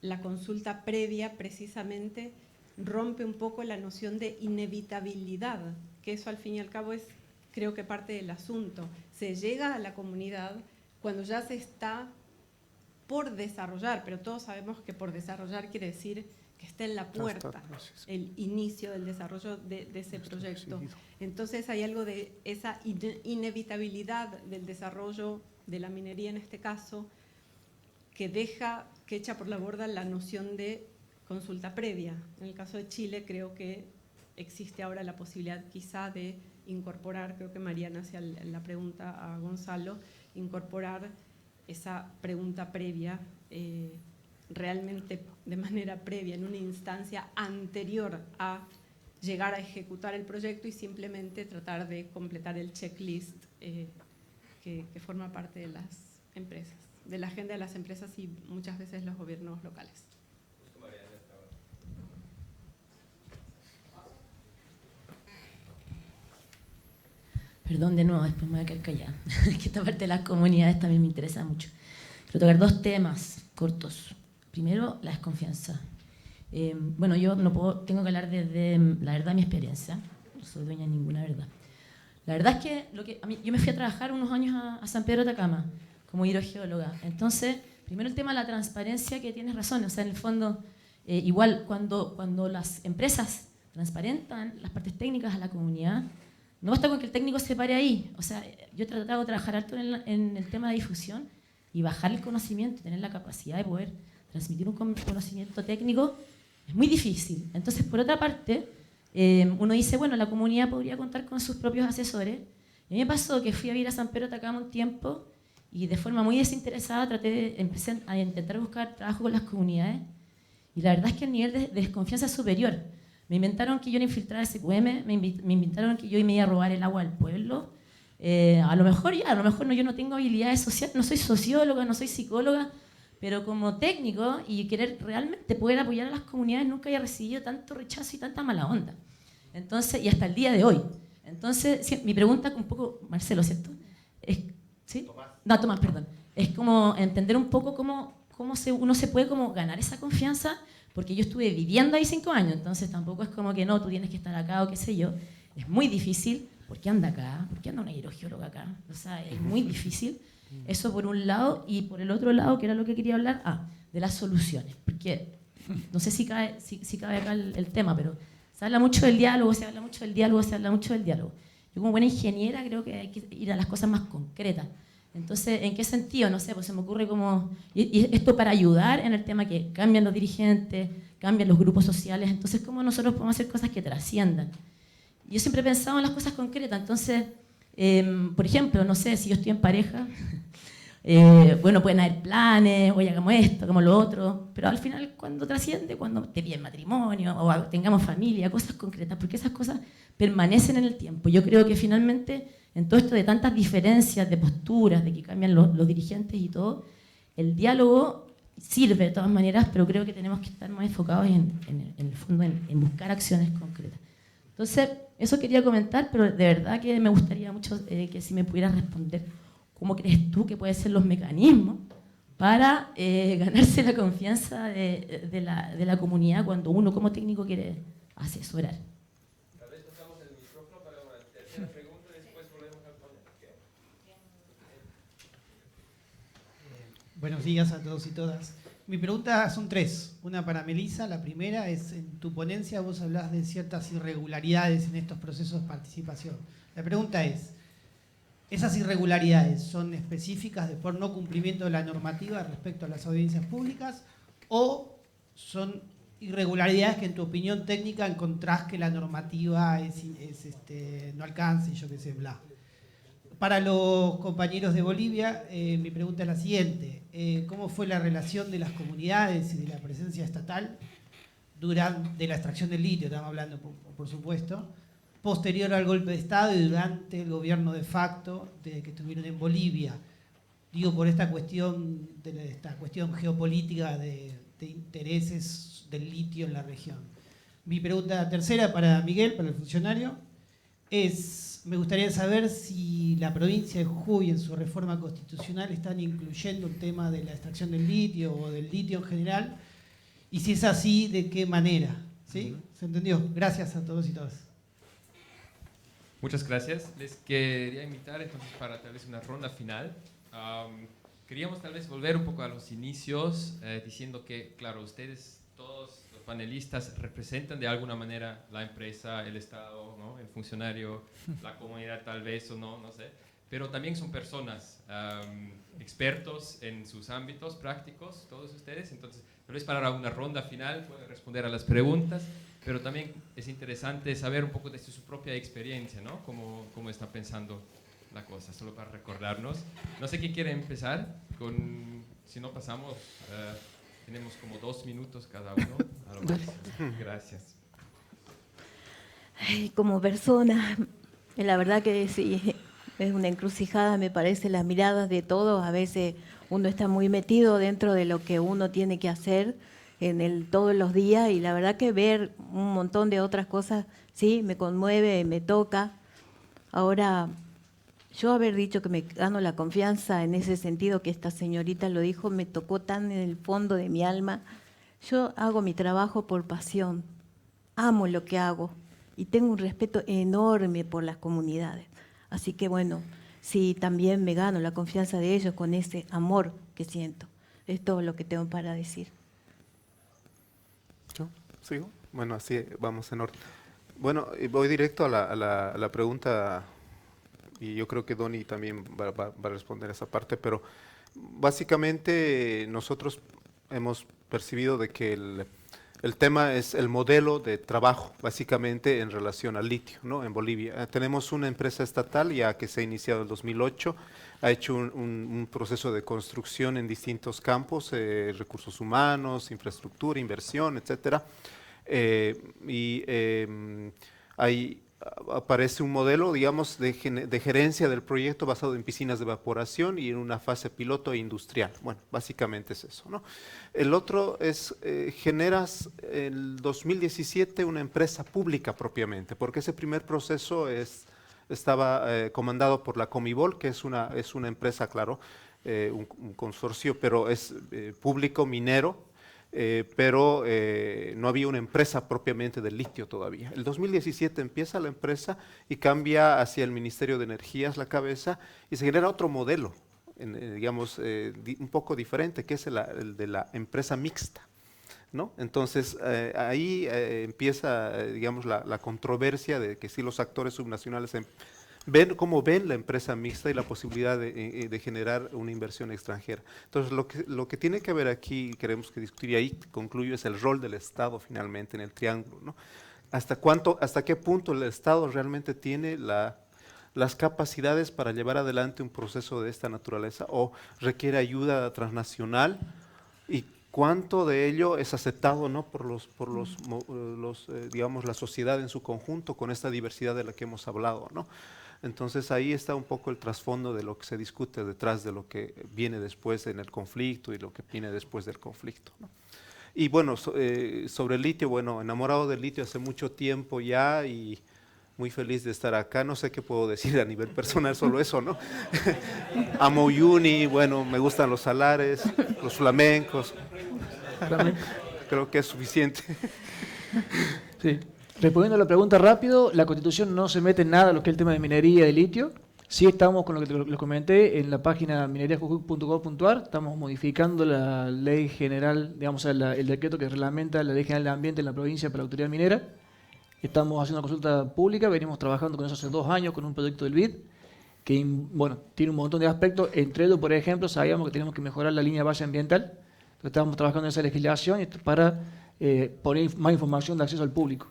la consulta previa precisamente rompe un poco la noción de inevitabilidad, que eso al fin y al cabo es, creo que, parte del asunto. Se llega a la comunidad cuando ya se está por desarrollar, pero todos sabemos que por desarrollar quiere decir que esté en la puerta el inicio del desarrollo de ese proyecto. Entonces hay algo de esa inevitabilidad del desarrollo de la minería en este caso, que echa por la borda la noción de consulta previa. En el caso de Chile creo que existe ahora la posibilidad quizá de incorporar, creo que Mariana hacía la pregunta a Gonzalo, incorporar esa pregunta previa realmente de manera previa, en una instancia anterior a llegar a ejecutar el proyecto y simplemente tratar de completar el checklist que forma parte de las empresas, de la agenda de las empresas y muchas veces los gobiernos locales. Perdón de nuevo, después me voy a quedar callada. Que esta parte de las comunidades también me interesa mucho. Quiero tocar dos temas cortos. Primero, la desconfianza. Bueno, yo tengo que hablar desde la verdad de mi experiencia. No soy dueña de ninguna verdad. La verdad es que, yo me fui a trabajar unos años a San Pedro de Atacama como hidrogeóloga. Entonces, primero el tema de la transparencia, que tienes razón. O sea, en el fondo, igual cuando las empresas transparentan las partes técnicas a la comunidad, no basta con que el técnico se pare ahí. O sea, yo he tratado de trabajar alto en el tema de difusión y bajar el conocimiento, tener la capacidad de poder transmitir un conocimiento técnico, es muy difícil. Entonces, por otra parte, uno dice, bueno, la comunidad podría contar con sus propios asesores. Y a mí me pasó que fui a vivir a San Pedro de Atacama un tiempo y de forma muy desinteresada empecé a intentar buscar trabajo con las comunidades y la verdad es que el nivel de desconfianza es superior. Me inventaron que yo era infiltrada de SQM, me inventaron que yo me iba a robar el agua al pueblo. A lo mejor no, yo no tengo habilidades sociales, no soy socióloga, no soy psicóloga, pero como técnico y querer realmente poder apoyar a las comunidades nunca había recibido tanto rechazo y tanta mala onda. Entonces, y hasta el día de hoy. Entonces, sí, mi pregunta un poco, Marcelo, ¿cierto? ¿Sí? Tomás, perdón. Es como entender un poco cómo uno se puede como ganar esa confianza, porque yo estuve viviendo ahí 5 años, entonces tampoco es como que no, tú tienes que estar acá o qué sé yo. Es muy difícil. ¿Por qué anda acá? ¿Por qué anda una hidrogeóloga acá? O sea, es muy difícil. Eso por un lado, y por el otro lado, que era lo que quería hablar, de las soluciones. Porque no sé si cabe acá el tema, pero se habla mucho del diálogo, se habla mucho del diálogo. Yo como buena ingeniera creo que hay que ir a las cosas más concretas. Entonces, ¿en qué sentido? No sé, pues se me ocurre como... Y esto para ayudar en el tema que cambian los dirigentes, cambian los grupos sociales. Entonces, ¿cómo nosotros podemos hacer cosas que trasciendan? Yo siempre he pensado en las cosas concretas. Entonces, por ejemplo, no sé, si yo estoy en pareja, bueno, pueden haber planes, oye, hagamos esto, hagamos lo otro, pero al final, cuando trasciende, cuando te piden matrimonio o tengamos familia, cosas concretas, porque esas cosas permanecen en el tiempo. Yo creo que finalmente, en todo esto de tantas diferencias de posturas, de que cambian los dirigentes y todo, el diálogo sirve de todas maneras, pero creo que tenemos que estar más enfocados en el fondo en buscar acciones concretas. Entonces, eso quería comentar, pero de verdad que me gustaría mucho que si me pudieras responder, ¿cómo crees tú que pueden ser los mecanismos para ganarse la confianza de la comunidad cuando uno como técnico quiere asesorar? Tal vez tocamos el micrófono para una tercera pregunta y después volvemos al panel. Buenos días a todos y todas. Mi pregunta son 3. Una para Melissa. La primera es, en tu ponencia vos hablás de ciertas irregularidades en estos procesos de participación. La pregunta es, ¿esas irregularidades son específicas por no cumplimiento de la normativa respecto a las audiencias públicas o son irregularidades que en tu opinión técnica encontrás que la normativa no alcanza y yo qué sé, bla? Para los compañeros de Bolivia, mi pregunta es la siguiente. ¿Cómo fue la relación de las comunidades y de la presencia estatal de la extracción del litio, estamos hablando por supuesto, posterior al golpe de Estado y durante el gobierno de facto que estuvieron en Bolivia? Digo, por esta cuestión geopolítica de intereses del litio en la región. Mi pregunta tercera para Miguel, para el funcionario, es... Me gustaría saber si la provincia de Jujuy en su reforma constitucional están incluyendo el tema de la extracción del litio o del litio en general, y si es así, ¿de qué manera? ¿Sí? ¿Se entendió? Gracias a todos y todas. Muchas gracias. Les quería invitar entonces para tal vez una ronda final. Queríamos tal vez volver un poco a los inicios, diciendo que, claro, ustedes, todos los panelistas representan de alguna manera la empresa, el Estado, ¿no? El funcionario, la comunidad tal vez o no, no sé. Pero también son personas, expertos en sus ámbitos prácticos, todos ustedes. Entonces, tal vez para una ronda final pueden responder a las preguntas, pero también es interesante saber un poco de su propia experiencia, ¿no? Cómo está pensando la cosa, solo para recordarnos. No sé quién quiere empezar, si no pasamos, tenemos como 2 minutos cada uno. Gracias. Ay, como persona, la verdad que sí, es una encrucijada, me parece, las miradas de todos. A veces uno está muy metido dentro de lo que uno tiene que hacer todos los días, y la verdad que ver un montón de otras cosas, sí, me conmueve, me toca. Ahora, yo haber dicho que me gano la confianza en ese sentido que esta señorita lo dijo, me tocó tan en el fondo de mi alma. Yo hago mi trabajo por pasión, amo lo que hago y tengo un respeto enorme por las comunidades. Así que bueno, sí, también me gano la confianza de ellos con ese amor que siento. Es todo lo que tengo para decir. ¿Yo sigo? Bueno, así vamos en orden. Bueno, voy directo a la pregunta, y yo creo que Doni también va a responder esa parte, pero básicamente nosotros hemos percibido de que el tema es el modelo de trabajo, básicamente en relación al litio, ¿no? En Bolivia. Tenemos una empresa estatal ya que se ha iniciado en el 2008, ha hecho un proceso de construcción en distintos campos, recursos humanos, infraestructura, inversión, etcétera. Ahí aparece un modelo, digamos, de gerencia del proyecto basado en piscinas de evaporación y en una fase piloto e industrial. Bueno, básicamente es eso, ¿no? El otro es, generas en el 2017 una empresa pública propiamente, porque ese primer proceso estaba comandado por la Comibol, que es una empresa, claro, un consorcio, pero es público minero, pero no había una empresa propiamente del litio todavía. El 2017 empieza la empresa y cambia hacia el Ministerio de Energías la cabeza y se genera otro modelo, digamos, un poco diferente, que es el de la empresa mixta, ¿no? Entonces, ahí empieza, digamos, la controversia de que si los actores subnacionales cómo ven la empresa mixta y la posibilidad de generar una inversión extranjera. Entonces, lo que tiene que ver aquí, queremos que discutir, y ahí concluyo, es el rol del Estado finalmente en el triángulo, ¿no? ¿Hasta qué punto el Estado realmente tiene las capacidades para llevar adelante un proceso de esta naturaleza o requiere ayuda transnacional? ¿Y cuánto de ello es aceptado, ¿no? por digamos, la sociedad en su conjunto con esta diversidad de la que hemos hablado, ¿no? Entonces ahí está un poco el trasfondo de lo que se discute detrás de lo que viene después en el conflicto y lo que viene después del conflicto, ¿no? Y bueno, sobre el litio, bueno, enamorado del litio hace mucho tiempo ya y muy feliz de estar acá. No sé qué puedo decir a nivel personal, solo eso, ¿no? Amo Uyuni, bueno, me gustan los salares, los flamencos. Creo que es suficiente. Sí. Respondiendo a la pregunta rápido, la Constitución no se mete en nada en lo que es el tema de minería de litio. Sí estamos, con lo que les comenté, en la página mineriajujuy.gov.ar, estamos modificando la ley general, digamos, el decreto que reglamenta la ley general de ambiente en la provincia para la autoridad minera. Estamos haciendo una consulta pública, venimos trabajando con eso hace 2 años con un proyecto del BID, que bueno, tiene un montón de aspectos. Entre ellos, por ejemplo, sabíamos que tenemos que mejorar la línea base ambiental. Entonces estamos trabajando en esa legislación para poner más información de acceso al público.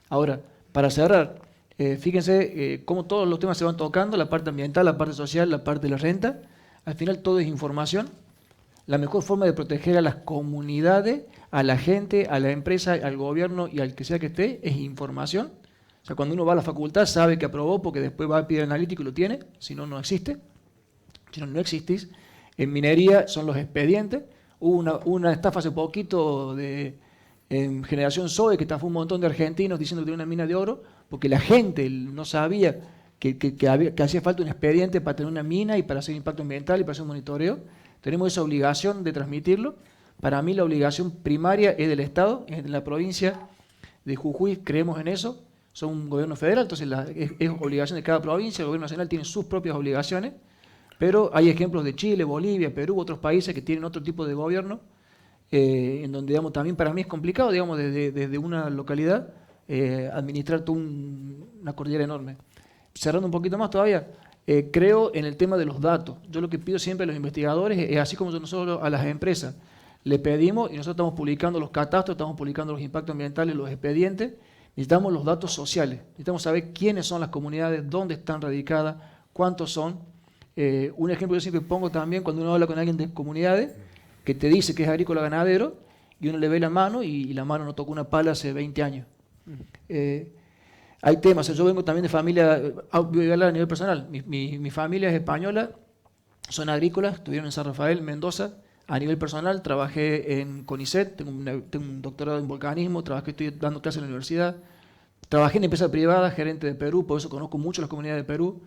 Ahora, para cerrar, fíjense cómo todos los temas se van tocando, la parte ambiental, la parte social, la parte de la renta. Al final todo es información. La mejor forma de proteger a las comunidades, a la gente, a la empresa, al gobierno y al que sea que esté, es información. O sea, cuando uno va a la facultad sabe que aprobó porque después va a pedir analítico y lo tiene, si no, no existe. Si no, no existís. En minería son los expedientes. Hubo una estafa hace poquito en Generación Zoe, que estafó un montón de argentinos diciendo que tenía una mina de oro, porque la gente no sabía que hacía falta un expediente para tener una mina y para hacer impacto ambiental y para hacer un monitoreo. Tenemos esa obligación de transmitirlo. Para mí la obligación primaria es del Estado, es de la provincia de Jujuy, creemos en eso, son un gobierno federal, entonces es obligación de cada provincia, el gobierno nacional tiene sus propias obligaciones, pero hay ejemplos de Chile, Bolivia, Perú, otros países que tienen otro tipo de gobierno, en donde, digamos, también para mí es complicado, digamos, desde una localidad, administrar toda una cordillera enorme. Cerrando un poquito más todavía, creo en el tema de los datos. Yo lo que pido siempre a los investigadores es, así como nosotros a las empresas, le pedimos, y nosotros estamos publicando los catastros, estamos publicando los impactos ambientales, los expedientes, necesitamos los datos sociales, necesitamos saber quiénes son las comunidades, dónde están radicadas, cuántos son. Un ejemplo que yo siempre pongo también cuando uno habla con alguien de comunidades, que te dice que es agrícola ganadero, y uno le ve la mano y la mano no tocó una pala hace 20 años. Hay temas, yo vengo también de familia, voy a hablar a nivel personal, mi familia es española, son agrícolas, estuvieron en San Rafael, Mendoza. A nivel personal, trabajé en CONICET, tengo un doctorado en volcanismo, estoy dando clases en la universidad, trabajé en empresa privada, gerente de Perú, por eso conozco mucho las comunidades de Perú.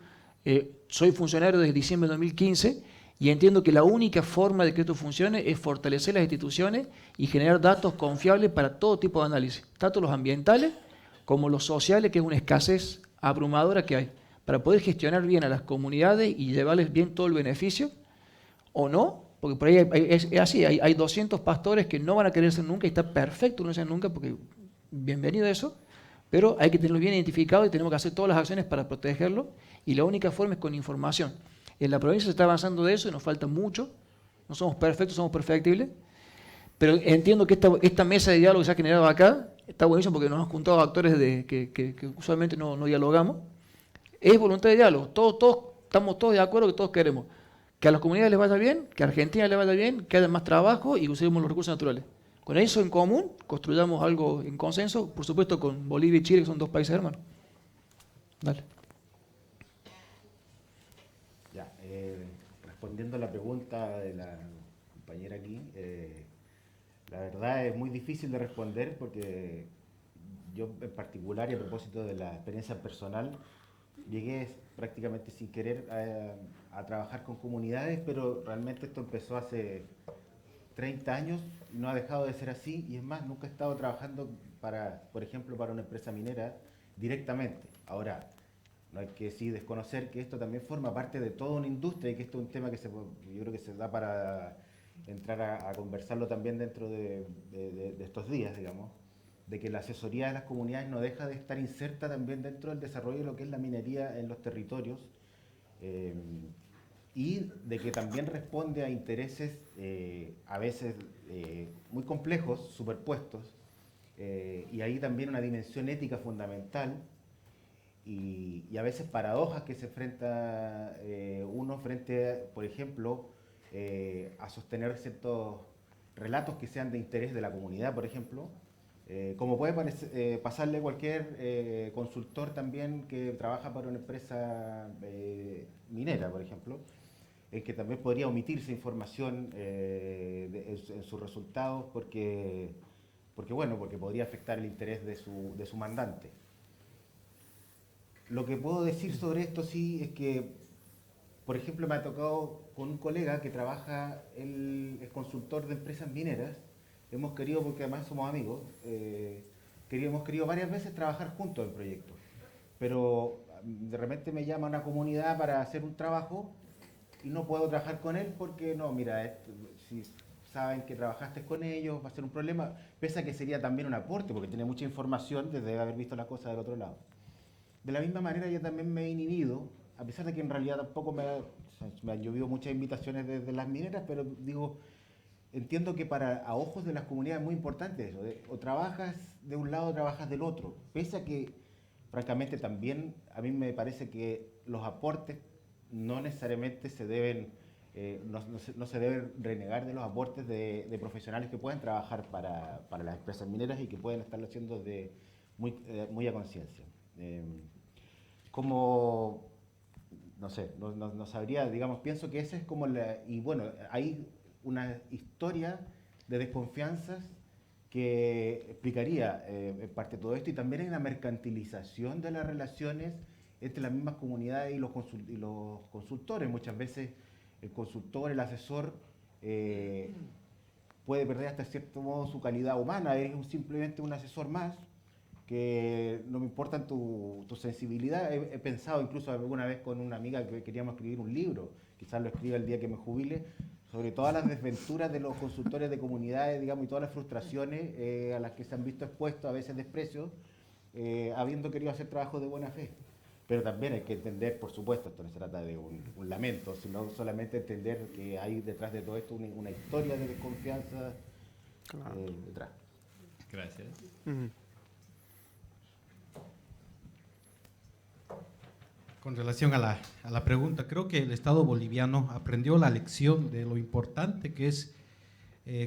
Soy funcionario desde diciembre de 2015 y entiendo que la única forma de que esto funcione es fortalecer las instituciones y generar datos confiables para todo tipo de análisis, tanto los ambientales como los sociales, que es una escasez abrumadora que hay, para poder gestionar bien a las comunidades y llevarles bien todo el beneficio, o no. Porque por ahí es así, hay 200 pastores que no van a querer ser nunca, y está perfecto no ser nunca, porque bienvenido a eso, pero hay que tenerlo bien identificado y tenemos que hacer todas las acciones para protegerlo, y la única forma es con información. En la provincia se está avanzando de eso y nos falta mucho, no somos perfectos, somos perfectibles, pero entiendo que esta mesa de diálogo que se ha generado acá está buenísimo porque nos han juntado actores que usualmente no dialogamos. Es voluntad de diálogo, estamos todos de acuerdo que todos queremos que a las comunidades les vaya bien, que a Argentina les vaya bien, que haya más trabajo y usemos los recursos naturales. Con eso en común, construyamos algo en consenso, por supuesto con Bolivia y Chile, que son dos países hermanos. Dale. Ya, respondiendo a la pregunta de la compañera aquí, la verdad es muy difícil de responder porque yo en particular, y a propósito de la experiencia personal, llegué prácticamente sin querer a trabajar con comunidades, pero realmente esto empezó hace 30 años y no ha dejado de ser así, y es más, nunca he estado trabajando por ejemplo, para una empresa minera directamente. Ahora, no hay que sí desconocer que esto también forma parte de toda una industria y que esto es un tema que yo creo que se da para entrar a conversarlo también dentro de estos días, digamos, de que la asesoría de las comunidades no deja de estar inserta también dentro del desarrollo de lo que es la minería en los territorios, y de que también responde a intereses a veces muy complejos, superpuestos, y ahí también una dimensión ética fundamental y a veces paradojas que se enfrenta uno frente, por ejemplo, a sostener ciertos relatos que sean de interés de la comunidad, por ejemplo, como puede pasarle a cualquier consultor también que trabaja para una empresa minera, por ejemplo, que también podría omitirse información en sus resultados porque podría afectar el interés de su mandante. Lo que puedo decir sobre esto sí es que, por ejemplo, me ha tocado con un colega que trabaja, él es consultor de empresas mineras. Hemos querido, porque además somos amigos, hemos querido varias veces trabajar juntos en proyectos, pero de repente me llama una comunidad para hacer un trabajo y no puedo trabajar con él porque no, mira, si saben que trabajaste con ellos va a ser un problema, pese a que sería también un aporte porque tiene mucha información desde haber visto las cosas del otro lado. De la misma manera yo también me he inhibido, a pesar de que en realidad tampoco me han llovido muchas invitaciones desde las mineras, pero digo, entiendo que a ojos de las comunidades es muy importante eso, o trabajas de un lado o trabajas del otro, pese a que francamente también a mí me parece que los aportes no necesariamente se deben, no se deben renegar de los aportes de profesionales que pueden trabajar para las empresas mineras y que pueden estarlo haciendo muy a conciencia. Como, no sé, no sabría, digamos, pienso que ese es como y bueno, hay una historia de desconfianzas que explicaría en parte todo esto, y también hay una mercantilización de las relaciones entre las mismas comunidades y los consultores. Muchas veces el consultor, el asesor, puede perder hasta cierto modo su calidad humana, es simplemente un asesor más, que no me importa tu sensibilidad. He pensado incluso alguna vez con una amiga que queríamos escribir un libro, quizás lo escriba el día que me jubile, sobre todas las desventuras de los consultores de comunidades, digamos, y todas las frustraciones a las que se han visto expuestos, a veces desprecios, habiendo querido hacer trabajo de buena fe. Pero también hay que entender, por supuesto, esto no se trata de un lamento, sino solamente entender que hay detrás de todo esto una historia de desconfianza detrás. Gracias. Con relación a la pregunta, creo que el Estado boliviano aprendió la lección de lo importante que es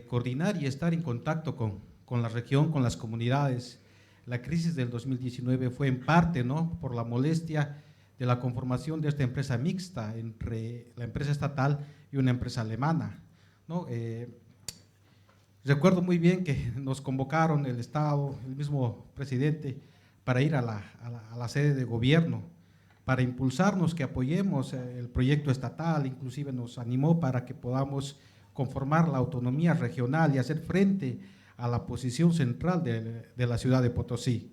coordinar y estar en contacto con la región, con las comunidades. La crisis del 2019 fue en parte, ¿no?, por la molestia de la conformación de esta empresa mixta entre la empresa estatal y una empresa alemana, ¿no? Recuerdo muy bien que nos convocaron el Estado, el mismo presidente, para ir a la sede de gobierno, para impulsarnos que apoyemos el proyecto estatal, inclusive nos animó para que podamos conformar la autonomía regional y hacer frente a la posición central de la ciudad de Potosí.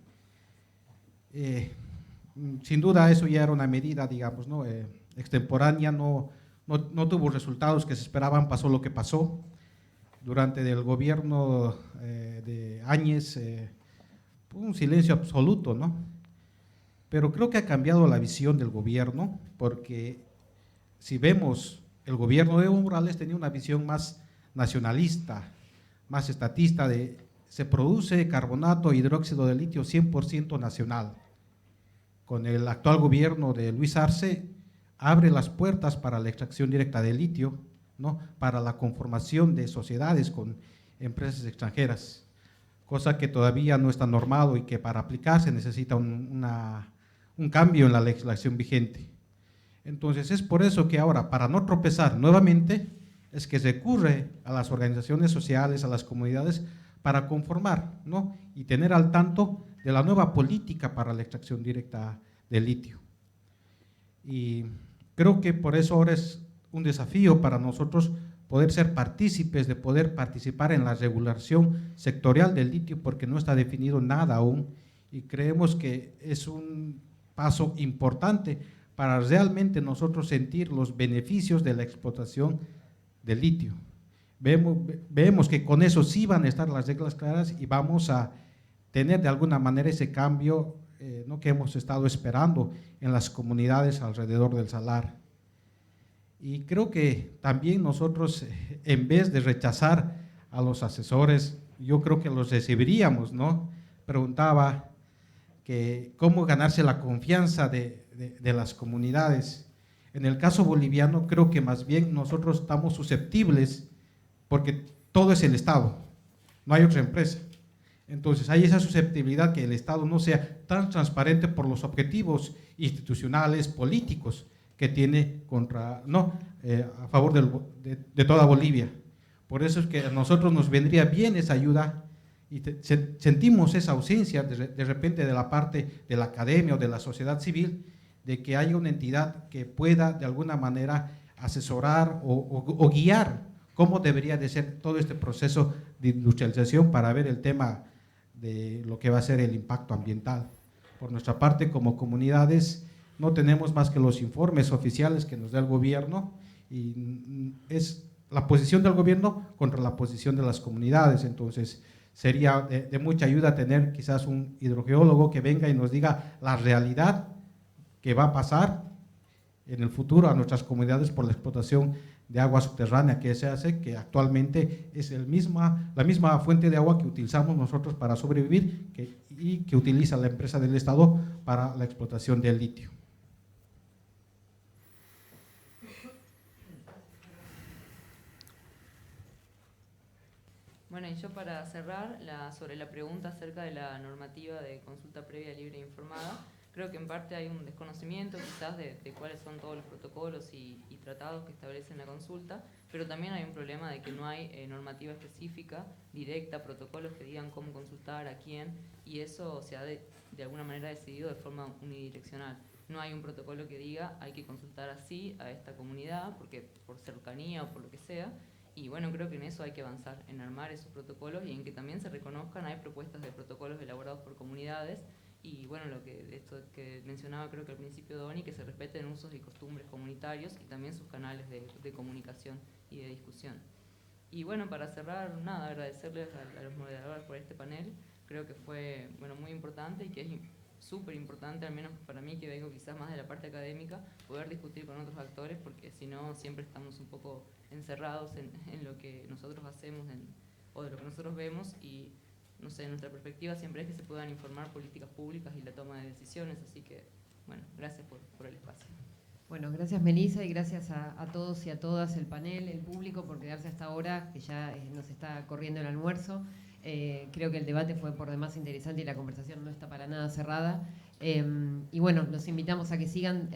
Sin duda eso ya era una medida, digamos, ¿no?, extemporánea, no tuvo resultados que se esperaban, pasó lo que pasó. Durante el gobierno de Áñez, un silencio absoluto, ¿no? Pero creo que ha cambiado la visión del gobierno, porque si vemos, el gobierno de Evo Morales tenía una visión más nacionalista, más estatista, se produce carbonato e hidróxido de litio 100% nacional. Con el actual gobierno de Luis Arce, abre las puertas para la extracción directa de litio, ¿no?, para la conformación de sociedades con empresas extranjeras, cosa que todavía no está normado y que para aplicarse necesita un cambio en la legislación vigente. Entonces es por eso que ahora, para no tropezar nuevamente, es que recurre a las organizaciones sociales, a las comunidades, para conformar, ¿no?, y tener al tanto de la nueva política para la extracción directa de litio. Y creo que por eso ahora es un desafío para nosotros poder ser partícipes, de poder participar en la regulación sectorial del litio, porque no está definido nada aún, y creemos que es un paso importante para realmente nosotros sentir los beneficios de la explotación del litio. Vemos que con eso sí van a estar las reglas claras y vamos a tener de alguna manera ese cambio ¿no?, que hemos estado esperando en las comunidades alrededor del salar. Y creo que también nosotros, en vez de rechazar a los asesores, yo creo que los recibiríamos, ¿no? Preguntaba que cómo ganarse la confianza de las comunidades. En el caso boliviano, creo que más bien nosotros estamos susceptibles, porque todo es el Estado, no hay otra empresa. Entonces hay esa susceptibilidad que el Estado no sea tan transparente por los objetivos institucionales, políticos que tiene a favor de toda Bolivia. Por eso es que a nosotros nos vendría bien esa ayuda y sentimos esa ausencia de repente de la parte de la academia o de la sociedad civil, de que haya una entidad que pueda de alguna manera asesorar o guiar cómo debería de ser todo este proceso de industrialización para ver el tema de lo que va a ser el impacto ambiental. Por nuestra parte, como comunidades, no tenemos más que los informes oficiales que nos da el gobierno y es la posición del gobierno contra la posición de las comunidades. Entonces sería de mucha ayuda tener quizás un hidrogeólogo que venga y nos diga la realidad que va a pasar en el futuro a nuestras comunidades por la explotación de agua subterránea que se hace, que actualmente es la misma fuente de agua que utilizamos nosotros para sobrevivir y que utiliza la empresa del Estado para la explotación del litio. Bueno, y yo para cerrar, sobre la pregunta acerca de la normativa de consulta previa, libre e informada, creo que en parte hay un desconocimiento quizás de cuáles son todos los protocolos y tratados que establecen la consulta, pero también hay un problema de que no hay normativa específica, directa, protocolos que digan cómo consultar, a quién, y eso se ha de alguna manera decidido de forma unidireccional. No hay un protocolo que diga hay que consultar así a esta comunidad, porque por cercanía o por lo que sea. Y bueno, creo que en eso hay que avanzar, en armar esos protocolos y en que también se reconozcan, hay propuestas de protocolos elaborados por comunidades Y bueno, esto que mencionaba creo que al principio Doni, que se respeten usos y costumbres comunitarios y también sus canales de comunicación y de discusión. Y bueno, para cerrar, nada, agradecerles a los moderadores por este panel. Creo que fue muy importante y que es súper importante, al menos para mí, que vengo quizás más de la parte académica, poder discutir con otros actores, porque si no siempre estamos un poco encerrados en lo que nosotros hacemos o de lo que nosotros vemos, y no sé, nuestra perspectiva siempre es que se puedan informar políticas públicas y la toma de decisiones, así que bueno, gracias por el espacio. Bueno, gracias Melissa y gracias a todos y a todas, el panel, el público, por quedarse hasta ahora, que ya nos está corriendo el almuerzo. Creo que el debate fue por demás interesante y la conversación no está para nada cerrada. Y bueno, los invitamos a que sigan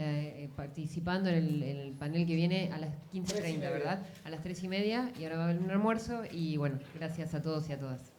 participando en el panel que viene a las 15:30, ¿verdad? A las 3:30, y ahora va a haber un almuerzo. Y bueno, gracias a todos y a todas.